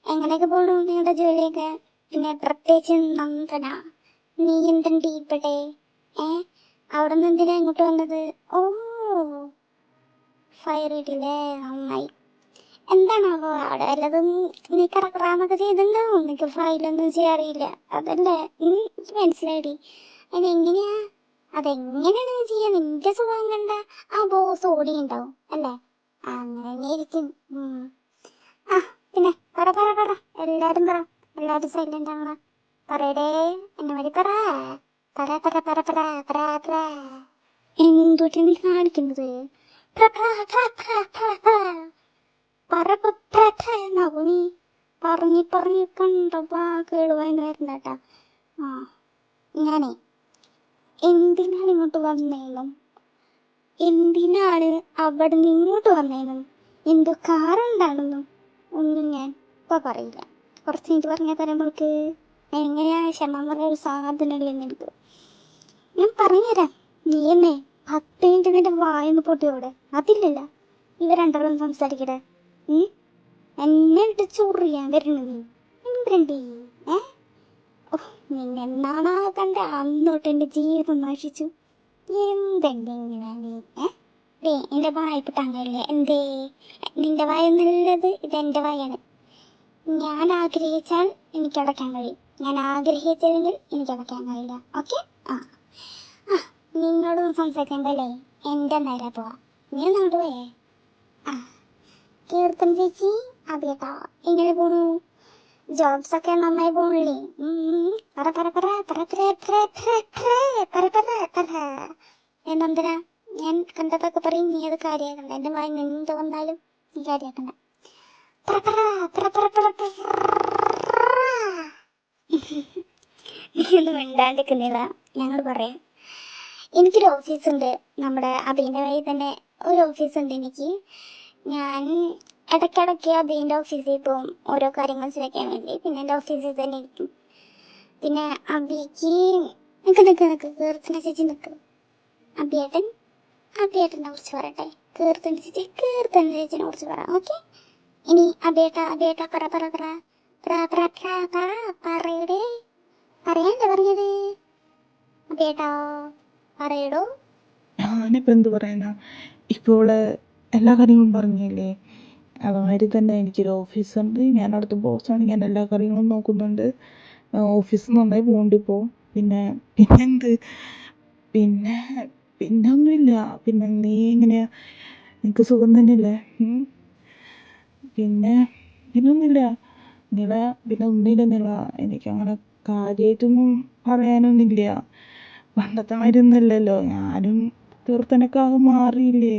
എങ്ങനെയൊക്കെ പോണു നിങ്ങളുടെ ജോലിയൊക്കെ? പിന്നെ പ്രത്യേകിച്ച് നന്ദന, നീ എന്തുണ്ട് ഇവിടെ? അവിടെ നിന്ന് എന്തിനാ ഇങ്ങോട്ട് വന്നത്? ഓ, ഫയർ ഇടില്ലേ, നന്നായി. എന്താണാവോ അവിടെ വല്ലതും നീ കറക്കറാന്നൊക്കെ ചെയ്തിട്ടുണ്ടാവും. നിനക്ക് ഫയലൊന്നും ചെയ്യാറിയില്ല അതല്ലേ? മനസ്സിലായി. അതെങ്ങനെയാ, അതെങ്ങനെയാണ് നീ ചെയ്യാ? നിന്റെ സ്വഭാവം കണ്ട ആ ബോസ് ഓടി ഉണ്ടാവും അല്ലേ? അങ്ങനെ തന്നെ ഇരിക്കും. പിന്നെ പറ പറ പറ, എല്ലാരും പറ, എല്ലാരും സൈലന്റ് ആണോ? പറയടേ, എന്നെ മതി പറ. പറ പറ പറ പറ പറ പറ. എന്തൊക്കെ നീ കാണിക്കുന്നത്? പറന്നാവോ നീ? പറഞ്ഞ് കണ്ട കേട് ഭയങ്കര കേട്ടാ. ഞാനേ എന്തിനാണ് ഇങ്ങോട്ട് വന്നേന്നും, എന്തിനാണ് അവിടെ നിന്ന് ഇങ്ങോട്ട് വന്നേന്നും, എന്തോ കാറുണ്ടാണെന്നും ഒന്നും ഞാൻ ഇപ്പൊ പറയില്ല. കുറച്ച് എനിക്ക് പറഞ്ഞാൽ തരുമ്പോൾക്ക് എങ്ങനെയാ ക്ഷമ പറഞ്ഞ ഒരു സാധനം എന്നെടുത്തു ഞാൻ പറഞ്ഞുതരാം. നീ എന്നെ 10 മിനിറ്റ് നിന്റെ വായൊന്ന് പൊട്ടിയോടെ അതില്ലല്ല. ഇവ രണ്ടാളും സംസാരിക്കട്ടെ. എന്നെ ഇട്ട് ചൊറിയാൻ വരുന്നത് എന്തിരണ്ടി? നിന്നെന്നാണാ കണ്ട അന്നോട്ട് എന്റെ ജീവിതം നശിച്ചു. എന്തെങ്ങനെ എന്റെ വായ്പിട്ട് അങ്ങല്ലേ? എന്തേ നിന്റെ വായ നല്ലത്? ഇതെന്റെ വായാണ്. ഞാൻ ആഗ്രഹിച്ചാൽ എനിക്ക് അടയ്ക്കാൻ കഴിയും, ഞാൻ ആഗ്രഹിച്ചില്ലെങ്കിൽ എനിക്ക് അടയ്ക്കാൻ കഴിയില്ല. ഓക്കെ? നിന്നോടും സംസാരിക്കണ്ടല്ലേ, എന്റെ നേരെ പോവാ. നീ അങ്ങോട്ട് പോയേ. കീർത്തന ചേച്ചി, അതേട്ടാ, എങ്ങനെ പോണു? ജോബ്സ് ഒക്കെ നന്നായി പോണില്ലേ? എന്തെന്തിനാ ഞാൻ കണ്ടതൊക്കെ പറയും, നീ അത് കാര്യാക്കണ്ട. എന്റെ വായി എന്ത് വന്നാലും നീ കാര്യാക്കണ്ട. നീ ഒന്നും മിണ്ടാണ്ടിരിക്കുന്നില്ല, ഞങ്ങൾ പറയാം. എനിക്കൊരു ഓഫീസുണ്ട്, നമ്മുടെ അഭിനവായി തന്നെ ഒരു ഓഫീസുണ്ട് എനിക്ക്. ഞാൻ ഇടയ്ക്കിടയ്ക്ക് അഭിൻ്റെ ഓഫീസിൽ പോകും ഓരോ കാര്യങ്ങൾ ചോദിക്കാൻ വേണ്ടി. പിന്നെ എൻ്റെ ഓഫീസിൽ തന്നെ ഇരിക്കും. പിന്നെ അഭിക്ക് നിക്ക് കീർത്തന ചേച്ചി നിൽക്കും. അഭിയേട്ടനെ കുറിച്ച് പറയട്ടെ. കീർത്തന ചേച്ചിനെ കുറിച്ച് പറ. ഓക്കെ? ഇനി അഭിയേട്ട പറയടേ. പറയാണ്ട് പറഞ്ഞത് അഭിയേട്ടാ, പറയടോ.
ഞാനിപ്പോൾ എന്ത് പറയാനാ, ഇപ്പോൾ ഇവിടെ എല്ലാ കാര്യങ്ങളും പറഞ്ഞില്ലേ. അതുമാതിരി തന്നെ എനിക്കൊരു ഓഫീസുണ്ട്, ഞാൻ അവിടുത്തെ ബോസാണ്, ഞാൻ എല്ലാ കാര്യങ്ങളും നോക്കുന്നുണ്ട്. ഓഫീസ് നന്നായി പോകണ്ട് ഇപ്പോൾ. പിന്നെ എന്ത്, പിന്നെ ഒന്നുമില്ല. പിന്നെ നീ എങ്ങനെയാ, നിനക്ക് സുഖം തന്നെയല്ലേ? പിന്നെ ഒന്നുമില്ല പിന്നെ ഒന്നുമില്ല നില. എനിക്കങ്ങനെ കാര്യമായിട്ടൊന്നും പറയാനൊന്നുമില്ല. പണ്ടത്തെ മാതിരി ഒന്നുമല്ലല്ലോ, ഞാനും തീർത്തനൊക്കെ ആകെ മാറിയില്ലേ.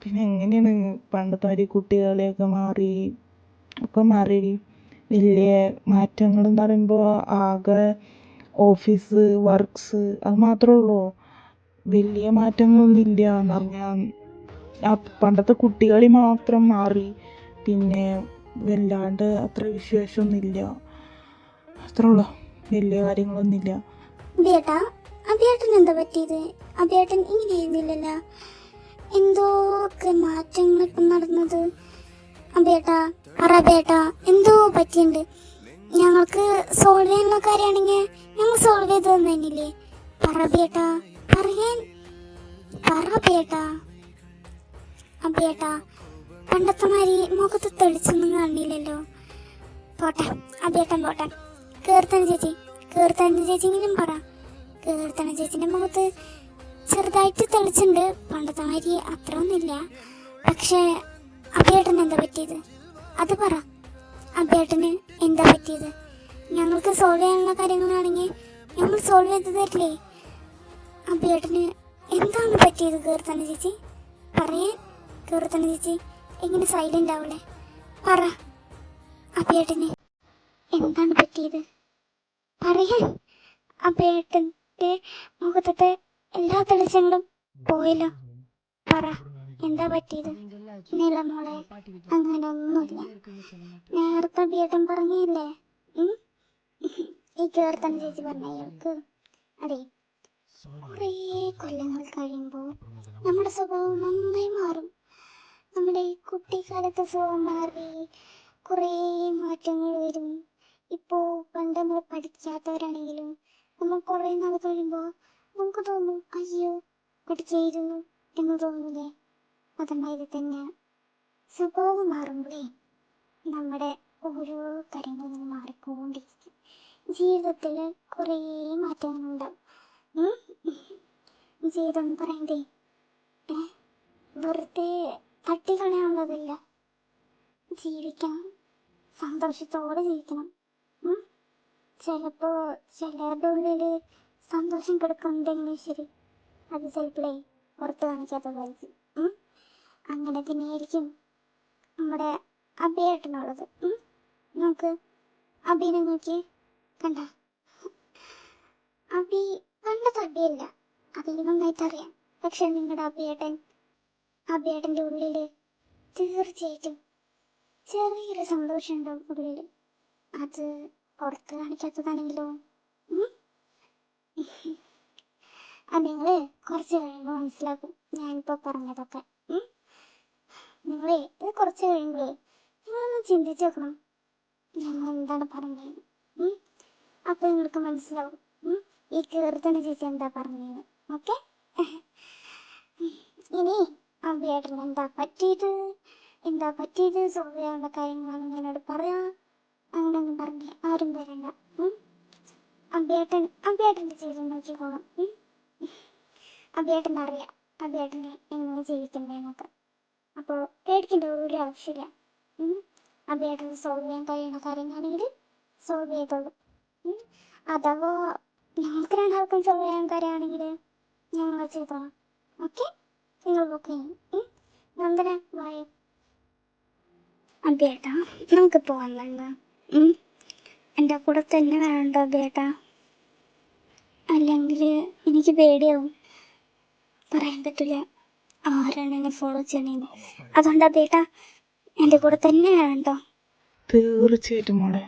പിന്നെ എങ്ങനെയാണ് പണ്ടത്തെ മാതിരി കുട്ടികളെയൊക്കെ മാറി, ഒക്കെ മാറി. വലിയ മാറ്റങ്ങൾ എന്ന് പറയുമ്പോൾ ആകെ ഓഫീസ് വർക്ക്സ് അത് മാത്രമേ ഉള്ളൂ. വലിയ മാറ്റങ്ങളൊന്നുമില്ല എന്ന് പറഞ്ഞാൽ പണ്ടത്തെ കുട്ടികളി മാത്രം മാറി. പിന്നെ വല്ലാണ്ട് അത്ര വിശേഷമൊന്നുമില്ല, അത്രേ ഉള്ളൂ. വലിയ കാര്യങ്ങളൊന്നുമില്ല.
അഭിയേട്ടൻ എന്താ പറ്റിയത്? അഭിയേട്ടൻ ഇങ്ങനെ ആയിരുന്നില്ലല്ലോ, എന്തോക്കെ മാറ്റങ്ങളൊക്കെ നടന്നത്. അഭിയേട്ടാ എന്തോ പറ്റിയുണ്ട്. ഞങ്ങൾക്ക് സോൾവ് ചെയ്യാനുള്ള കാര്യമാണെങ്കിൽ ഞങ്ങൾ സോൾവ് ചെയ്ത് തന്നില്ലേ? അഭിയേട്ടാ പറയാൻ പറ. അഭിയേട്ടാ പണ്ടത്തെ മാതിരി മുഖത്ത് തെളിച്ചൊന്നും കാണില്ലല്ലോ. പോട്ടെ, അഭിയേട്ടൻ പോട്ടെ. കീർത്തന ചേച്ചിയെങ്കിലും പറ. കീർത്തന ചേച്ചിൻ്റെ മുഖത്ത് ചെറുതായിട്ട് തെളിച്ചുണ്ട്, പണ്ടത്തെ മാതിരി അത്ര ഒന്നുമില്ല. പക്ഷേ അഭിയേട്ടന് എന്താ പറ്റിയത്? അത് പറ. അഭിയേട്ടന് എന്താ പറ്റിയത്? ഞങ്ങൾക്ക് സോൾവ് ചെയ്യാനുള്ള കാര്യങ്ങളാണെങ്കിൽ ഞങ്ങൾ സോൾവ് ചെയ്ത് തരില്ലേ? അഭിയേട്ടന് എന്താണ് പറ്റിയത് കീർത്തന ചേച്ചി? പറയേ കീർത്തന ചേച്ചി, എങ്ങനെ സൈലൻ്റ് ആവൂലേ? പറ, അഭിയേട്ടന് എന്താണ് പറ്റിയത്? പറയാൻ. അഭിയേട്ടൻ്റെ മുഖത്തെ എല്ലാ തെളിച്ചങ്ങളും പോയല്ലോ. പറ, എന്താ പറ്റിയത്? നിലമോളെ, അങ്ങനെ ഒന്നുമില്ല. നേരത്തെ അഭിയേട്ടൻ പറഞ്ഞില്ലേ, ഈ കീർത്തന ചേച്ചി പറഞ്ഞ അതെ, കുറേ കൊല്ലങ്ങൾ കഴിയുമ്പോൾ നമ്മുടെ സ്വഭാവം നന്നായി മാറും. നമ്മുടെ ഈ കുട്ടിക്കാലത്തെ സ്വഭാവം മാറി കുറേ മാറ്റങ്ങൾ വരും. ഇപ്പോൾ പണ്ട് നമ്മൾ പഠിക്കാത്തവരാണെങ്കിലും നമ്മൾ കുറേ നാൾ കഴിയുമ്പോൾ നമുക്ക് തോന്നും, അയ്യോ പഠിച്ചായിരുന്നു എന്ന് തോന്നൂലേ? അതുമാതിരി തന്നെ സ്വഭാവം മാറുമ്പോഴേ നമ്മുടെ ഓരോ കാര്യങ്ങളും മാറിക്കൊണ്ടിരിക്കും. ജീവിതത്തിൽ കുറേ മാറ്റങ്ങളുണ്ടാവും. ജീവിതം എന്ന് പറയണ്ടേ വെറുതെ തട്ടിക്കളയാനുള്ളതല്ല. ജീവിക്കണം, സന്തോഷത്തോടെ ജീവിക്കണം. ചിലപ്പോൾ ചിലരുടെ ഉള്ളിൽ സന്തോഷം കിടക്കുന്നുണ്ടെങ്കിലും ശരി, അത് ചിലപ്പോഴേ പുറത്ത് കാണിക്കാത്തതായിരിക്കും. അങ്ങനെ തന്നെയായിരിക്കും നമ്മുടെ അഭിയേട്ടനുള്ളത്. നമുക്ക് അഭിനെ നോക്കി കണ്ട, അഭി പണ്ടത്തെ അഭിയല്ല, അഭിന് നന്നായിട്ട് അറിയാം. പക്ഷെ നിങ്ങളുടെ അഭിയേട്ടൻ്റെ ഉള്ളിൽ തീർച്ചയായിട്ടും ചെറിയൊരു സന്തോഷം ഉണ്ടാവും ഉള്ളിൽ. അത് പുറത്ത് കാണിക്കാത്തതാണെങ്കിലോ അത് നിങ്ങൾ കുറച്ച് കഴിയുമ്പോൾ മനസ്സിലാക്കും ഞാനിപ്പോൾ പറഞ്ഞതൊക്കെ. നിങ്ങളെ ഇത് കുറച്ച് കഴിയുമ്പോഴേ നിങ്ങളൊന്ന് ചിന്തിച്ച് നോക്കണം ഞങ്ങൾ എന്താണ് പറഞ്ഞത്. അപ്പോൾ നിങ്ങൾക്ക് മനസ്സിലാവും ഈ കീർത്തന ചേച്ചി എന്താ പറഞ്ഞത്. ഓക്കെ, ഇനി അഭിയേട്ടൻ എന്താ പറ്റിയത് സോൾവ് ചെയ്യാനുള്ള കാര്യങ്ങളാണ് എന്നോട് പറയാം. അങ്ങനെയൊന്നും പറഞ്ഞ് ആരും വരണ്ട. അഭിയേട്ടൻ്റെ ജീവിതം നോക്കിക്കോളാം. അഭിയേട്ടൻ അറിയാം അഭിയേട്ടനെ എങ്ങനെ ജീവിക്കണ്ടേന്നൊക്കെ. അപ്പോൾ പേടിക്കേണ്ട ഒരു ആവശ്യമില്ല. അഭിയേട്ടന് സോൾവ് ചെയ്യാൻ കഴിയുന്ന കാര്യങ്ങളാണെങ്കിൽ സോൾവ് ചെയ്തോളൂ. അഥവാ ഞങ്ങൾക്ക് രണ്ടാൾക്കും സോൾവ് ചെയ്യാൻ കാര്യമാണെങ്കിൽ ഞങ്ങൾ ചെയ്തോളാം. ഓക്കെ, നിങ്ങൾ ബുക്ക് ചെയ്യും. നന്ദന വായോ. അഭിയേട്ടാ, നമുക്ക് പോകാൻ വേണ്ട. എൻ്റെ കൂടെ തന്നെ വേണ്ട അഭിയേട്ടാ, അല്ലെങ്കിൽ എനിക്ക് പേടിയാവും. പറയാൻ പറ്റില്ല ആരാണ് എന്നെ ഫോളോ ചെയ്യണേന്ന്. അതുകൊണ്ട് അഭിയേട്ടാ എൻ്റെ കൂടെ തന്നെ വേണ്ടോ?
തീർച്ചയായിട്ടും മോളെ,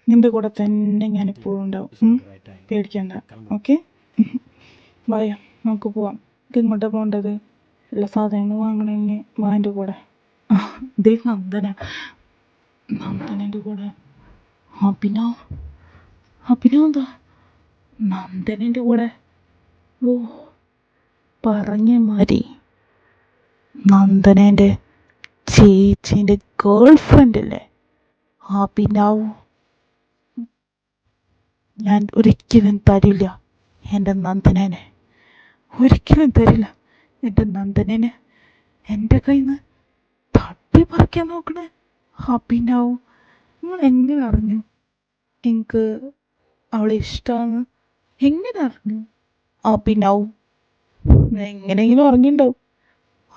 നിന്റെ കൂടെ തന്നെ ഞാൻ എപ്പോഴും ഉണ്ടാവും. പേടിക്കണ്ട. ഓക്കെ, വായ നമുക്ക് പോവാം. ഇങ്ങോട്ടാ പോകേണ്ടത്? എല്ലാ സാധനങ്ങളും വാങ്ങണമെങ്കിൽ വാ എൻ്റെ കൂടെ. ദേ നന്ദനൻ്റെ കൂടെ. അഭിനവ് എന്താ നന്ദനൻ്റെ കൂടെ? ഓ, പറഞ്ഞ മാതിരി നന്ദനൻ്റെ ചേച്ചീൻ്റെ ഗേൾ ഫ്രണ്ട് അല്ലേ അഭിനവ്. ഞാൻ ഒരിക്കലും തരില്ല എൻ്റെ നന്ദനനെ, ഒരിക്കലും തരില്ല എൻ്റെ നന്ദനനെ. എൻ്റെ കയ്യിൽ നിന്ന് തട്ടി പറിക്കാൻ നോക്കണേ അഭിനവ്. നിങ്ങൾ എങ്ങനെ അറിഞ്ഞു എനിക്ക് അവളെ ഇഷ്ടമാണെന്ന്? എങ്ങനെ അറിഞ്ഞു അഭിനവ്? എങ്ങനെയെങ്കിലും അറിഞ്ഞിട്ടുണ്ടാവും.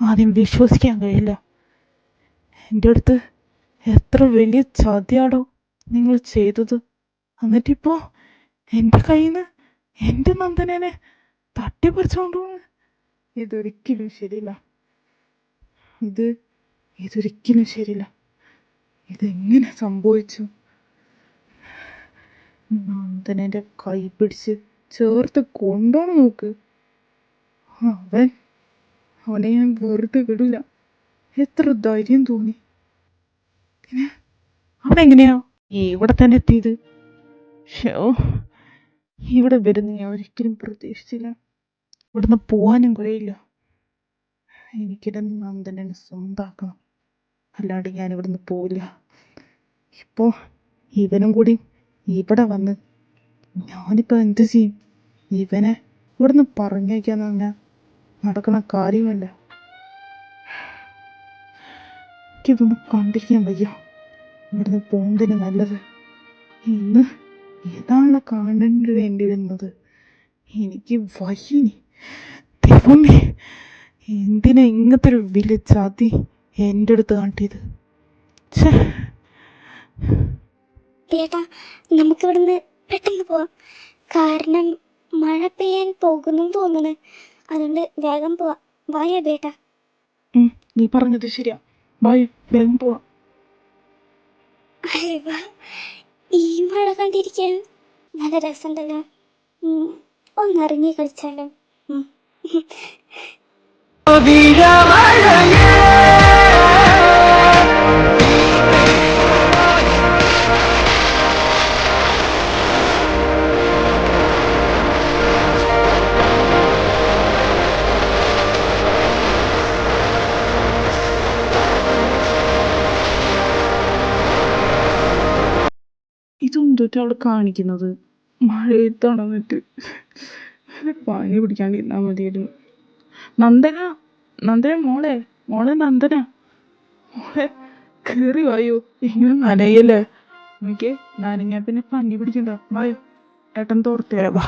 ആദ്യം വിശ്വസിക്കാൻ കഴിയില്ല. എൻ്റെ അടുത്ത് എത്ര വലിയ ചതിയാടോ നിങ്ങൾ ചെയ്തത്. എന്നിട്ടിപ്പോൾ എൻ്റെ കയ്യിൽ നിന്ന് എൻ്റെ നന്ദനനെ തട്ടിപ്പറിച്ചുകൊണ്ട് പോകുന്നു. ഇതൊരിക്കലും ശരിയില്ല. ഇതൊരിക്കലും ശരിയില്ല. ഇതെങ്ങനെ സംഭവിച്ചു? നന്ദനൻ്റെ കൈ പിടിച്ച് ചേർത്ത് കൊണ്ടുപോകണം നോക്ക്. അവനെ ഞാൻ വെറുതെ വിടില്ല. എത്ര ധൈര്യം തോന്നി. പിന്നെ അവനെങ്ങനെയാ ഇവിടെ തന്നെ എത്തിയത്? ഇവിടെ വരുന്ന ഞാൻ ഒരിക്കലും പ്രതീക്ഷിച്ചില്ല. ഇവിടുന്ന് പോകാനും കഴിയില്ല. എനിക്കിടെ നന്ദനെ സ്വന്താക്കണം. അല്ലാണ്ട് ഞാൻ ഇവിടുന്ന് പോവില്ല. ഇപ്പോൾ ഇവനും കൂടി ഇവിടെ വന്ന് ഞാനിപ്പോൾ എന്ത് ചെയ്യും? ഇവനെ ഇവിടുന്ന് പറഞ്ഞേക്കാന്ന് പറഞ്ഞാൽ നടക്കണ കാര്യമല്ല. എനിക്കിതൊന്നും കണ്ടിരിക്കാൻ വയ്യ. ഇവിടുന്ന് പോകുന്നതിന് നല്ലത് ഇന്ന് ഇതാണ് കാണേണ്ടി വേണ്ടി വരുന്നത്. എനിക്ക് വയ്യനി. ദൈവമേ, എന്തിനാ ഇങ്ങനത്തെ ഒരു വലിയ ചതി എൻ്റെ അടുത്ത് കാട്ടിയത്? ഛേ,
ബേട്ടാ നമുക്കിവിടുന്ന് പെട്ടെന്ന് പോവാം. കാരണം മഴ പെയ്യാൻ പോകുന്നു തോന്നുന്നു. അതുകൊണ്ട് വേഗം പോവാം. വായ ബേട്ടാ.
നീ പറഞ്ഞത് ശരിയാ. ബായ്, വേഗം പോവാം.
അരെ വാ, ഈ മഴ കണ്ടിരിക്കാൻ നല്ല രസമുണ്ടല്ലോ. ഒന്നിറങ്ങി കളിച്ചാലോ?
ഇതെന്തൊക്കെ അവിടെ കാണിക്കുന്നത്? മഴയത്തണന്നിട്ട് പനി പിടിക്കാണ്ടിരുന്നാൽ മതിയായിരുന്നു. നന്ദന, നന്ദന മോളെ, മോളെ നന്ദന, മോളെ കയറി വായോ. ഇങ്ങനെ നനയല്ലേ? എനിക്ക് നനഞ്ഞാൽ പിന്നെ പനി പിടിക്കണ്ട. വായോ, ഏട്ടൻ തോർത്തേരാ. വാ.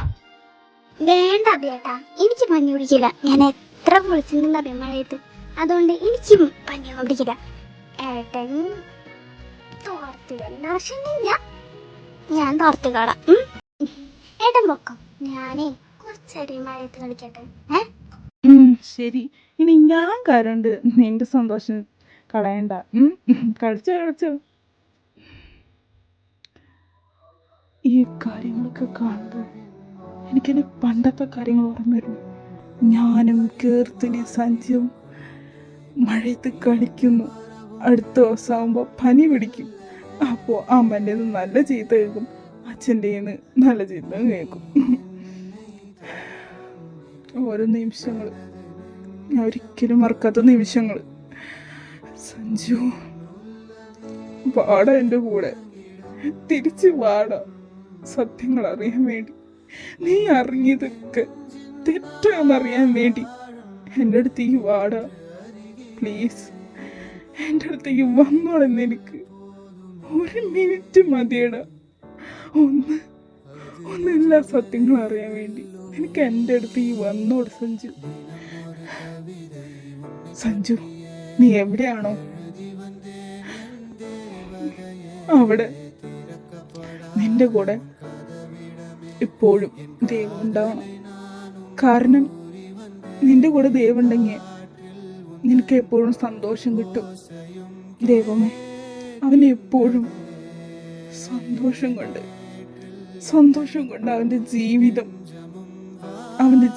വേണ്ട ബേട്ടാ, എനിക്ക് പനി പിടിക്കില്ല. ഞാൻ എത്ര കുളിച്ചിട്ടുണ്ടെന്നറിയാം മഴയത്ത്. അതുകൊണ്ട് എനിക്കും പനിയൊന്നും പിടിക്കില്ല. ഏട്ടൻ തോർത്തില്ല, ആവശ്യമില്ല. ഞാൻ തോർത്തിക്കോളാം. ഏട്ടൻ പൊക്കം, ഞാനേ കുറച്ചേരം മഴയത്ത് കളിക്കട്ടെ.
ശരി, ഇനി ഞാൻ കരണ്ട് നിന്റെ സന്തോഷം കളയണ്ട. കളിച്ചോ കളിച്ചോ. ഈ കാര്യങ്ങളൊക്കെ കാണുമ്പോൾ എനിക്കെൻ്റെ പണ്ടത്തെ കാര്യങ്ങൾ ഓർമ്മ വരുന്നു. ഞാനും കീർത്തിനി സഞ്ജുവും മഴയത്ത് കളിക്കുന്നു. അടുത്ത ദിവസമാകുമ്പോൾ പനി പിടിക്കും. അപ്പോൾ അമ്മൻ്റെ നല്ല ചീത്ത കേൾക്കും, അച്ഛൻ്റെ നല്ല ചീത്ത കേൾക്കും. ഓരോ നിമിഷങ്ങൾ ഞാൻ ഒരിക്കലും മറക്കാത്ത നിമിഷങ്ങൾ. സഞ്ജു, വാട എൻ്റെ കൂടെ, തിരിച്ച് വാട. സത്യങ്ങൾ അറിയാൻ വേണ്ടി, നീ അറിഞ്ഞതൊക്കെ തെറ്റാന്നറിയാൻ വേണ്ടി എൻ്റെ അടുത്തേക്ക് വാട. പ്ലീസ്, എൻ്റെ അടുത്തേക്ക് വന്നോളെന്ന്. എനിക്ക് ഒരു മിനിറ്റ് മതിയടാ. എല്ലാ സത്യങ്ങളും അറിയാൻ വേണ്ടി എനിക്ക് എൻ്റെ അടുത്തേക്ക് വന്നോട് സഞ്ജു. സഞ്ജു, നീ എവിടെയാണോ അവിടെ നിന്റെ കൂടെ എപ്പോഴും ദൈവം ഉണ്ടാവണം. കാരണം നിന്റെ കൂടെ ദൈവം ഉണ്ടെങ്കിൽ നിനക്ക് എപ്പോഴും സന്തോഷം കിട്ടും. ദൈവമേ, അവനെ എപ്പോഴും സന്തോഷം കൊണ്ട് അവൻ്റെ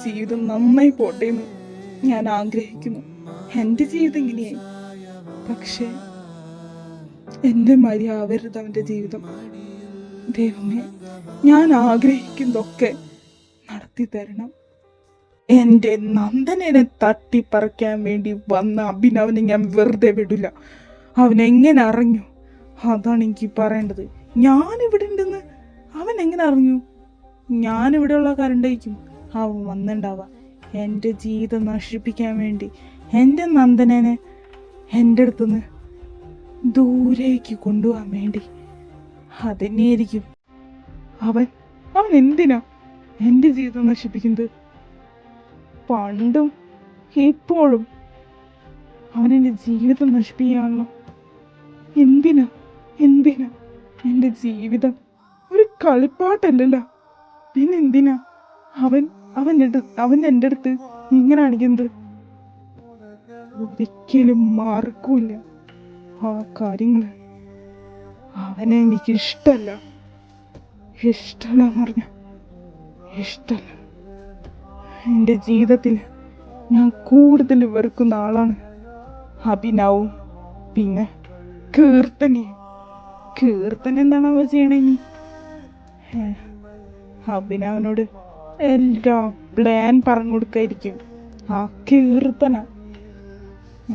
ജീവിതം നന്നായി പോട്ടെ എന്ന് ഞാൻ ആഗ്രഹിക്കുന്നു. എൻ്റെ ജീവിതം ഇങ്ങനെയായി, പക്ഷേ എൻ്റെ മാതിരി ആവരുത് അവൻ്റെ ജീവിതം. ദൈവമേ, ഞാൻ ആഗ്രഹിക്കുന്നതൊക്കെ നടത്തി തരണം. എൻ്റെ നന്ദനെ തട്ടിപ്പറിക്കാൻ വേണ്ടി വന്ന അഭിനവനെ ഞാൻ വെറുതെ വിടില്ല. അവനെങ്ങനെ അറിഞ്ഞു? അതാണ് എനിക്ക് പറയേണ്ടത്. ഞാനിവിടെ ഉണ്ടെന്ന് അവൻ എങ്ങനെ അറിഞ്ഞു? ഞാനിവിടെയുള്ള കരണ്ടായിരിക്കും അവൻ വന്നിണ്ടാവുക. എൻ്റെ ജീവിതം നശിപ്പിക്കാൻ വേണ്ടി, എൻ്റെ നന്ദനെ എൻ്റെ അടുത്തുനിന്ന് ദൂരേക്ക് കൊണ്ടുപോകാൻ വേണ്ടി. അതന്നെയായിരിക്കും അവൻ എന്തിനാ എൻ്റെ ജീവിതം നശിപ്പിക്കുന്നത്? പണ്ടും ഇപ്പോഴും അവനെൻ്റെ ജീവിതം നശിപ്പിക്കാണല്ലോ. എന്തിനാ എൻ്റെ ജീവിതം ഒരു കളിപ്പാട്ടല്ലല്ലോ. പിന്നെന്തിനാ അവൻ എൻ്റെ അടുത്ത് ഇങ്ങനെ കാണിക്കുന്നത്? ഒരിക്കലും മറക്കൂല ആ കാര്യങ്ങൾ. അവനെ എനിക്ക് ഇഷ്ടല്ല എന്ന് പറഞ്ഞ ഇഷ്ടല്ല. എൻ്റെ ജീവിതത്തിൽ ഞാൻ കൂടുതൽ വെറുക്കുന്ന ആളാണ് അഭിനവും, പിന്നെ കീർത്തൻ എന്താണ് അവ ചെയ്യണേ? അഭിനവനോട് എല്ലാ പ്ലാൻ പറഞ്ഞു കൊടുക്കായിരിക്കും ആ കീർത്തന.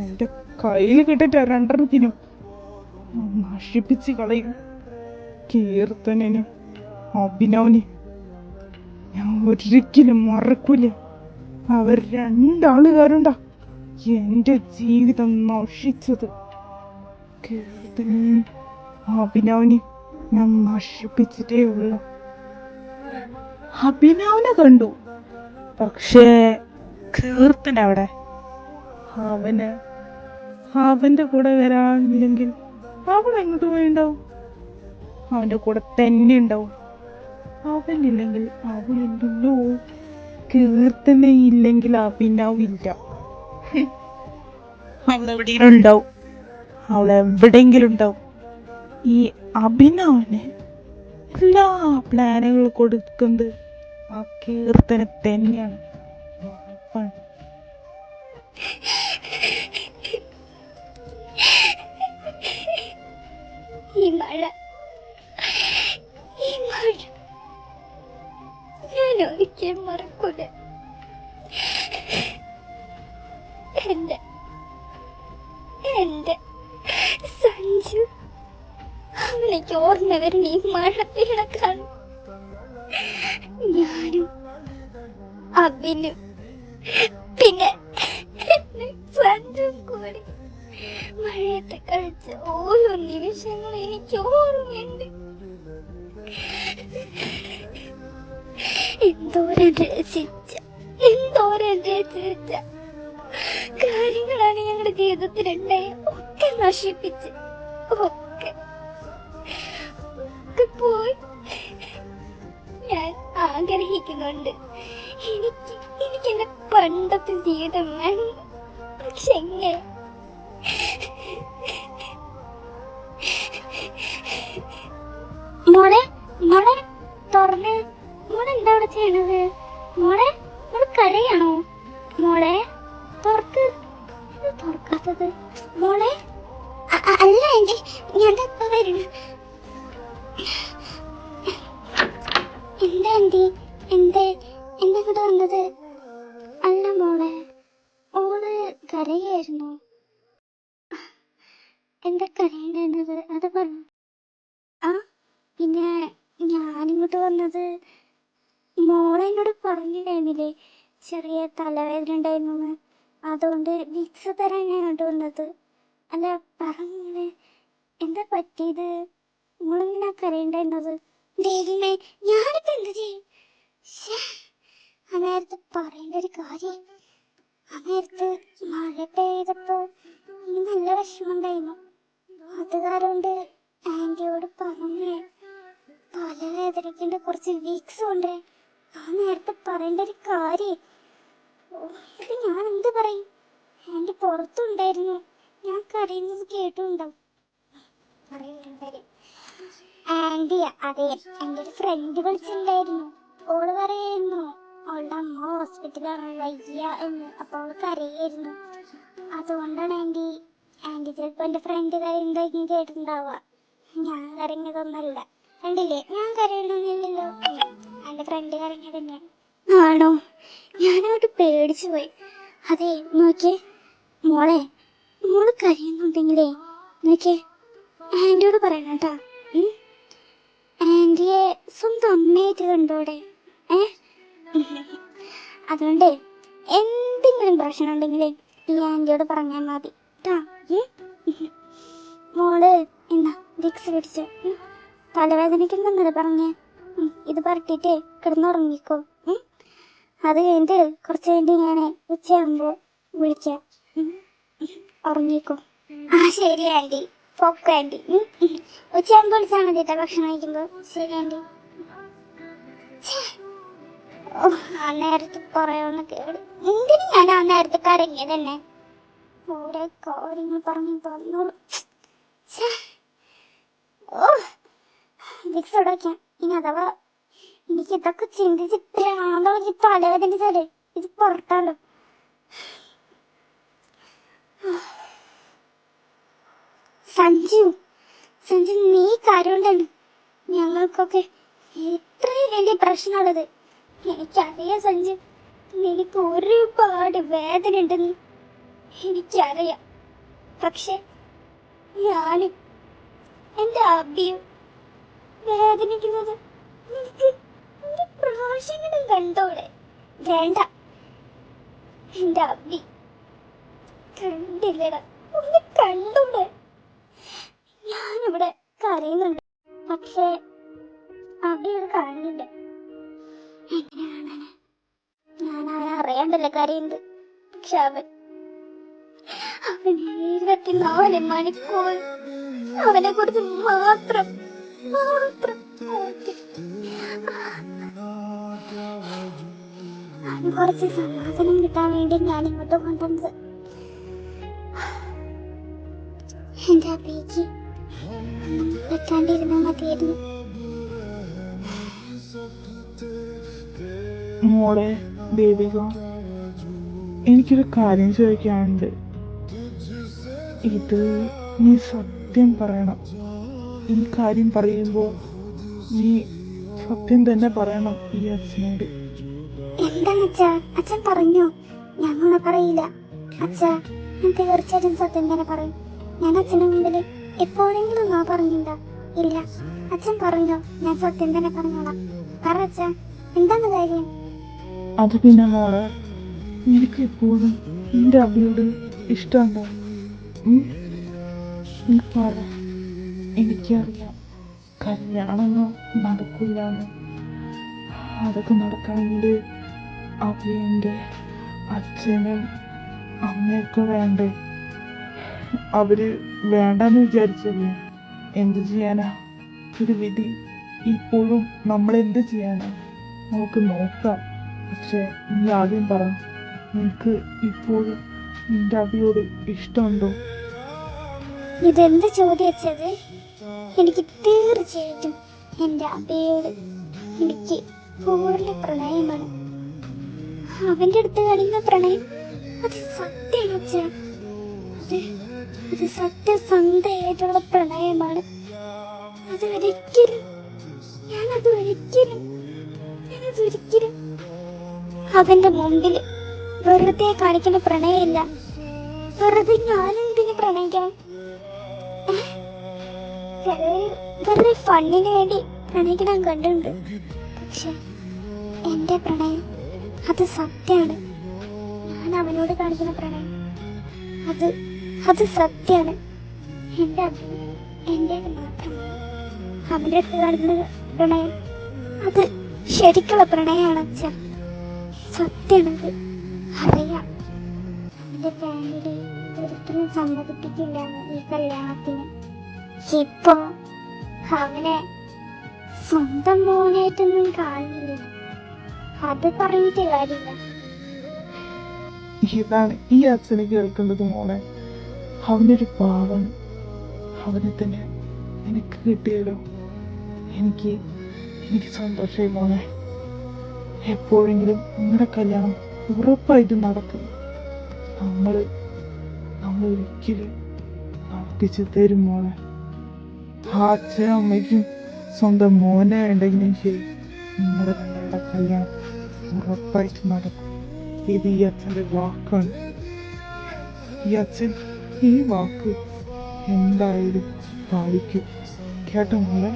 എൻ്റെ കയ്യിൽ കിട്ടിട്ട് രണ്ടെണ്ണത്തിനും നശിപ്പിച്ച് കളയും. കീർത്തനനും അഭിനവനും ഞാൻ ഒരിക്കലും മറക്കൂല. അവർ രണ്ടാളുകാരുണ്ടാ എന്റെ ജീവിതം നശിച്ചത്. കീർത്തനനും അഭിനവനും ഞാൻ നശിപ്പിച്ചിട്ടേ ഉള്ളു. അഭിനവനെ കണ്ടു, പക്ഷേ കീർത്തൻ അവിടെ. അവന്റെ കൂടെ വരാനില്ലെങ്കിൽ അവൾ എങ്ങോട്ട് പോയിണ്ടാവും? അവന്റെ കൂടെ തന്നെ ഉണ്ടാവും. അവനില്ലെങ്കിൽ അവളില്ലല്ലോ. കീർത്തനെ ഇല്ലെങ്കിൽ അഭിനവില്ല. അവളെവിടെയെങ്കിലും ഉണ്ടാവും, അവളെവിടെയെങ്കിലും ഉണ്ടാവും. ഈ അഭിനവന് എല്ലാ പ്ലാനുകൾ കൊടുക്കുന്നത് ആ കീർത്തനെ തന്നെയാണ്. ഉറപ്പാണ്.
ഈ മഴ ഞാൻ ഒരിക്കലും മറക്കൂല. എന്റെ എന്റെ സഞ്ജു, അവനിക്ക് ഓർമ്മ വരണ ഈ മഴ വീണക്കാണ്. ഞാനും അഭിനും പിന്നെ സഞ്ജുവും കൂടി മഴയത്ത് കളിച്ച ഓരോ നിമിഷങ്ങളും എനിക്ക് ഓർമ്മയുണ്ട്. എന്തോരം രസിച്ച കാര്യങ്ങളാണ് ഞങ്ങളുടെ ജീവിതത്തിലുണ്ടായ. ഒക്കെ നശിപ്പിച്ച് ഒക്കെ പോയി. ഞാൻ ആഗ്രഹിക്കുന്നുണ്ട്, എനിക്ക് എന്റെ പണ്ടത്തെ ജീവിതം വേണം. പക്ഷെ എങ്ങനെ? മോളെ മോളെ തുറന്ന്, മോളെ എന്താ ഇവിടെ ചെയ്യണത്? മോളെ കരയാണോ? മോളെ തുറക്ക്, തുറക്കാത്തത്? മോളെ അല്ല ആന്റി, ഞാൻ ഇപ്പൊ വരണ. എന്താ ആന്റി, എന്താ ഇങ്ങോട്ട് വന്നത്? അല്ല മോളെ, ഓള് കരയായിരുന്നു. എന്താ കരയേണ്ടത് അത് പറഞ്ഞു. ആ പിന്നെ ഞാനിങ്ങോട്ട് വന്നത്, മോളെ എന്നോട് പറഞ്ഞില്ലായിരുന്നില്ലേ ചെറിയ തലവേദന ഉണ്ടായിരുന്നു, അതുകൊണ്ട് വിക്സ് തരാൻ ഞാൻ ഇങ്ങോട്ട് വന്നത്. അല്ല പറഞ്ഞേ, എന്താ പറ്റിയത്? മോളിങ്ങനെ കരയുണ്ടായിരുന്നത്? ദൈവമേ, ഞാനിപ്പോ എന്ത് ചെയ്യും? ആ നേരത്ത് പറയേണ്ട ഒരു കാര്യം. ആ നേരത്ത് മഴ പെയ്തപ്പോ നല്ല വിഷമമുണ്ടായിരുന്നു. അത് കാരണം ആന്റിയോട് പറഞ്ഞേ തലവേദനയ്ക്കുണ്ട്, കുറച്ച് വീക്സ് ഉണ്ട്. ആ നേരത്തെ പറയേണ്ട ഒരു കാര്യം. ഇത് ഞാൻ എന്ത് പറയും? ആന്റി പുറത്തുണ്ടായിരുന്നു, ഞാൻ കരയുന്നത് കേട്ടുണ്ടാവും. ആന്റി അതെ, എന്റെ ഒരു ഫ്രണ്ട് വിളിച്ചിട്ടുണ്ടായിരുന്നു. ഓള് പറയായിരുന്നു അവളുടെ അമ്മ ഹോസ്പിറ്റലാണ്, വയ്യ എന്ന്. അപ്പൊ അവള് കരയായിരുന്നു. അതുകൊണ്ടാണ് ആന്റി ചിലപ്പോ എന്റെ ഫ്രണ്ട് കരയുന്നതായിരിക്കും കേട്ടിട്ടുണ്ടാവുക. ഞാൻ കരഞ്ഞതൊന്നല്ല. കണ്ടില്ലേ, ഞാൻ കരയണമെന്നില്ലല്ലോ. എന്റെ ഫ്രണ്ട് കരഞ്ഞത് തന്നെയാണ്. ആണോ? ഞാനങ്ങോട്ട് പേടിച്ചു പോയി. അതെ നോക്കിയേ മോളെ, മോള് കരയുന്നുണ്ടെങ്കിലേ നോക്കിയേ ആന്റിയോട് പറയണം കേട്ടാ. ആന്റിയെ സ്വന്തം അമ്മയായിട്ട് കണ്ടോടെ. അതുകൊണ്ട് എന്തെങ്കിലും പ്രശ്നം ഉണ്ടെങ്കിലേ ഈ ആന്റിയോട് പറഞ്ഞാൽ മതി കേട്ടാ. മോള് എന്നാ വിക്സ് പിടിച്ചു, തലവേദനയ്ക്കുണ്ടെന്നല്ലേ പറഞ്ഞേ. ഇത് പറട്ടിട്ടേ കിടന്നുറങ്ങിക്കോ. അത് കഴിഞ്ഞിട്ട് കുറച്ച് കഴിഞ്ഞ് ഞാൻ ഉച്ചയാകുമ്പോ വിളിക്കാം. ഉറങ്ങിക്കോ. ആ ശരി ആന്റി, പൊക്കോ ആന്റി. ഉച്ചയാകുമ്പോ വിളിച്ചാൽ മതി കേട്ടോ ഭക്ഷണം കഴിക്കുമ്പോ. ശരി ആന്റി. ആ നേരത്ത് പറയാവുന്ന കേട്. എന്തിനു ഞാൻ ആ നേരത്തെ കരങ്ങിയത് തന്നെ? ഓരോ കാര്യങ്ങൾ പറഞ്ഞു തന്നോളൂ. വിക്സ് ഇടയ്ക്കാം. ഇനി അഥവാ എനിക്ക് ഇതൊക്കെ ചിന്തിച്ച് പ്രാന്തളഞ്ഞ് തലവേദനിച്ചാലേ ഇത് പുറത്താലോ. സഞ്ജു നീ കരയുണ്ടെന്ന് ഞങ്ങൾക്കൊക്കെ ഇത്രയും വലിയ പ്രശ്നമുള്ളത് എനിക്കറിയാം. സഞ്ജു, നിനക്ക് ഒരുപാട് വേദന ഉണ്ടെന്ന് എനിക്കറിയാം. പക്ഷെ എന്റെ അബിയും വേദനിക്കുന്നത് നിനക്ക് ഒരു പ്രാവശ്യങ്ങളും കണ്ടോടെ? വേണ്ട, എന്റെ അബി കണ്ടില്ലടാ, ഒന്ന് കണ്ടോടെ? ഞാനിവിടെ കരയുന്നുണ്ട്, പക്ഷേ അബി അത് കാണുന്നില്ല. എങ്ങനെയാണ് ഞാൻ അറിയാണ്ടല്ലേ കരയുന്നത്? പക്ഷെ അവൻ 24 മണിക്കൂർ അവനെ കുറിച്ച് മാത്രം ഓർത്ത് അവന് കുറച്ച് സമാധാനം കിട്ടാൻ വേണ്ടി ഞാൻ ഇങ്ങോട്ട് കൊണ്ടുവന്നത്. എന്റെ അബിക്ക് പറ്റാണ്ടിരുന്ന മതിയായിരുന്നു.
മോളെ ദേവിക, എനിക്കൊരു കാര്യം ചോദിക്കാനുണ്ട്. ഇത് നീ സത്യം പറയണം. ഈ കാര്യം പറയുമ്പോൾ നീ സത്യം തന്നെ പറയണം ഈ അച്ഛനോട്.
എന്താണ് അച്ഛാ? അച്ഛൻ പറഞ്ഞോ? ഞങ്ങളെ പറയില്ല അച്ഛാ. ഞാൻ തീർച്ചയായിട്ടും സത്യം തന്നെ പറയും. ഞാൻ അച്ഛൻ്റെ മുമ്പിൽ എപ്പോഴെങ്കിലും നോ പറഞ്ഞിട്ടുണ്ടോ? ഇല്ല. അച്ഛൻ പറഞ്ഞോ? ഞാൻ സത്യം തന്നെ പറഞ്ഞോളാം. പറ അച്ഛാ, എന്താണ് കാര്യം?
അത് പിന്നെ മോളെ, നിനക്ക് എപ്പോഴും നിന്റെ അബിയോട് ഇഷ്ടമുണ്ടോ? നീ പറ. എനിക്കറിയാം കല്യാണമൊന്നും നടക്കില്ലാന്ന്. അതൊക്കെ നടക്കണമെങ്കിൽ അബിയൻ്റെ അച്ഛനും അമ്മയൊക്കെ വേണ്ടേ? അവര് വേണ്ടെന്ന് വിചാരിച്ചല്ലേ? എന്ത് ചെയ്യാനാ? ഒരു വിധി. ഇപ്പോഴും നമ്മളെന്ത് ചെയ്യാനാ? നമുക്ക് നോക്കാം. പക്ഷെ നീ ആദ്യം പറ, നിനക്ക് ഇപ്പോഴും നിന്റെ അബിയോട് ഇഷ്ടമുണ്ടോ?
ഇതെന്ത് ചോദിച്ചത്? എനിക്ക് തീർച്ചയായിട്ടും എന്റെ അബിയോട് എനിക്ക് പൂർണ്ണ പ്രണയമാണ്. അവന്റെ അടുത്ത് കളിക്കുന്ന പ്രണയം അത് സത്യമാണ് അച്ഛാ. അത് സത്യസന്ധയായിട്ടുള്ള പ്രണയമാണ്. ഞാനതൊരിക്കലും അവന്റെ മുമ്പിൽ വെറുതെ കാണിക്കുന്ന പ്രണയമില്ല. വെറുതെ ഞാനെന്തിനു പ്രണയിക്കണം? വെറുതെ ഫണ്ണിന് വേണ്ടി പ്രണയിക്കണം കണ്ടിട്ടുണ്ട്. പക്ഷെ എന്റെ പ്രണയം അത് സത്യമാണ്. ഞാൻ അവനോട് കാണിക്കുന്ന പ്രണയം അത് സത്യമാണ്. എന്റെ മാത്രമാണ്. അവന്റെ അടുത്ത് കാണിക്കുന്ന പ്രണയം അത് ശരിക്കുള്ള പ്രണയമാണ് അച്ഛൻ. സത്യമാണത്. അറിയാം. എന്റെ ഫാമിലി ഒരിക്കലും സമ്മതിപ്പിക്കില്ല ഈ കല്യാണത്തിന്. ഇപ്പൊ അവനെ സ്വന്തം മോനായിട്ടൊന്നും കാണില്ല. അത് പറഞ്ഞിട്ട് കാര്യമില്ല.
ഇതാണ് ഈ അച്ഛന് കേൾക്കേണ്ടത് മോളെ. അവനൊരു പാവം. അവനെ തന്നെ എനിക്ക് കിട്ടിയല്ലോ. എനിക്ക് സന്തോഷമായി മോളെ. എപ്പോഴെങ്കിലും നിങ്ങളുടെ കല്യാണം ഉറപ്പായിട്ടും നടക്കും. നമ്മൾ ഒരിക്കലും നടത്തിച്ചു തരും മോളെ. ആ അച്ഛനും അമ്മയ്ക്കും സ്വന്തം മോനെ വേണ്ടെങ്കിലും ശരി, നിങ്ങളുടെ രണ്ടാളുടെ കല്യാണം ഉറപ്പായിട്ട് നടക്കും. ഇത് ഈ അച്ഛൻ്റെ വാക്കാണ്. ഈ അച്ഛൻ ഈ വാക്ക് എന്തായാലും പാലിക്കും. കേട്ടോ മോളെ?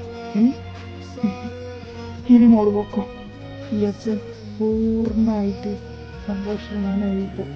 ഇനി മോള് പോക്കോ. ഈ അച്ഛൻ പൂർണ്ണമായിട്ട് സന്തോഷമാണ് ഇപ്പോൾ.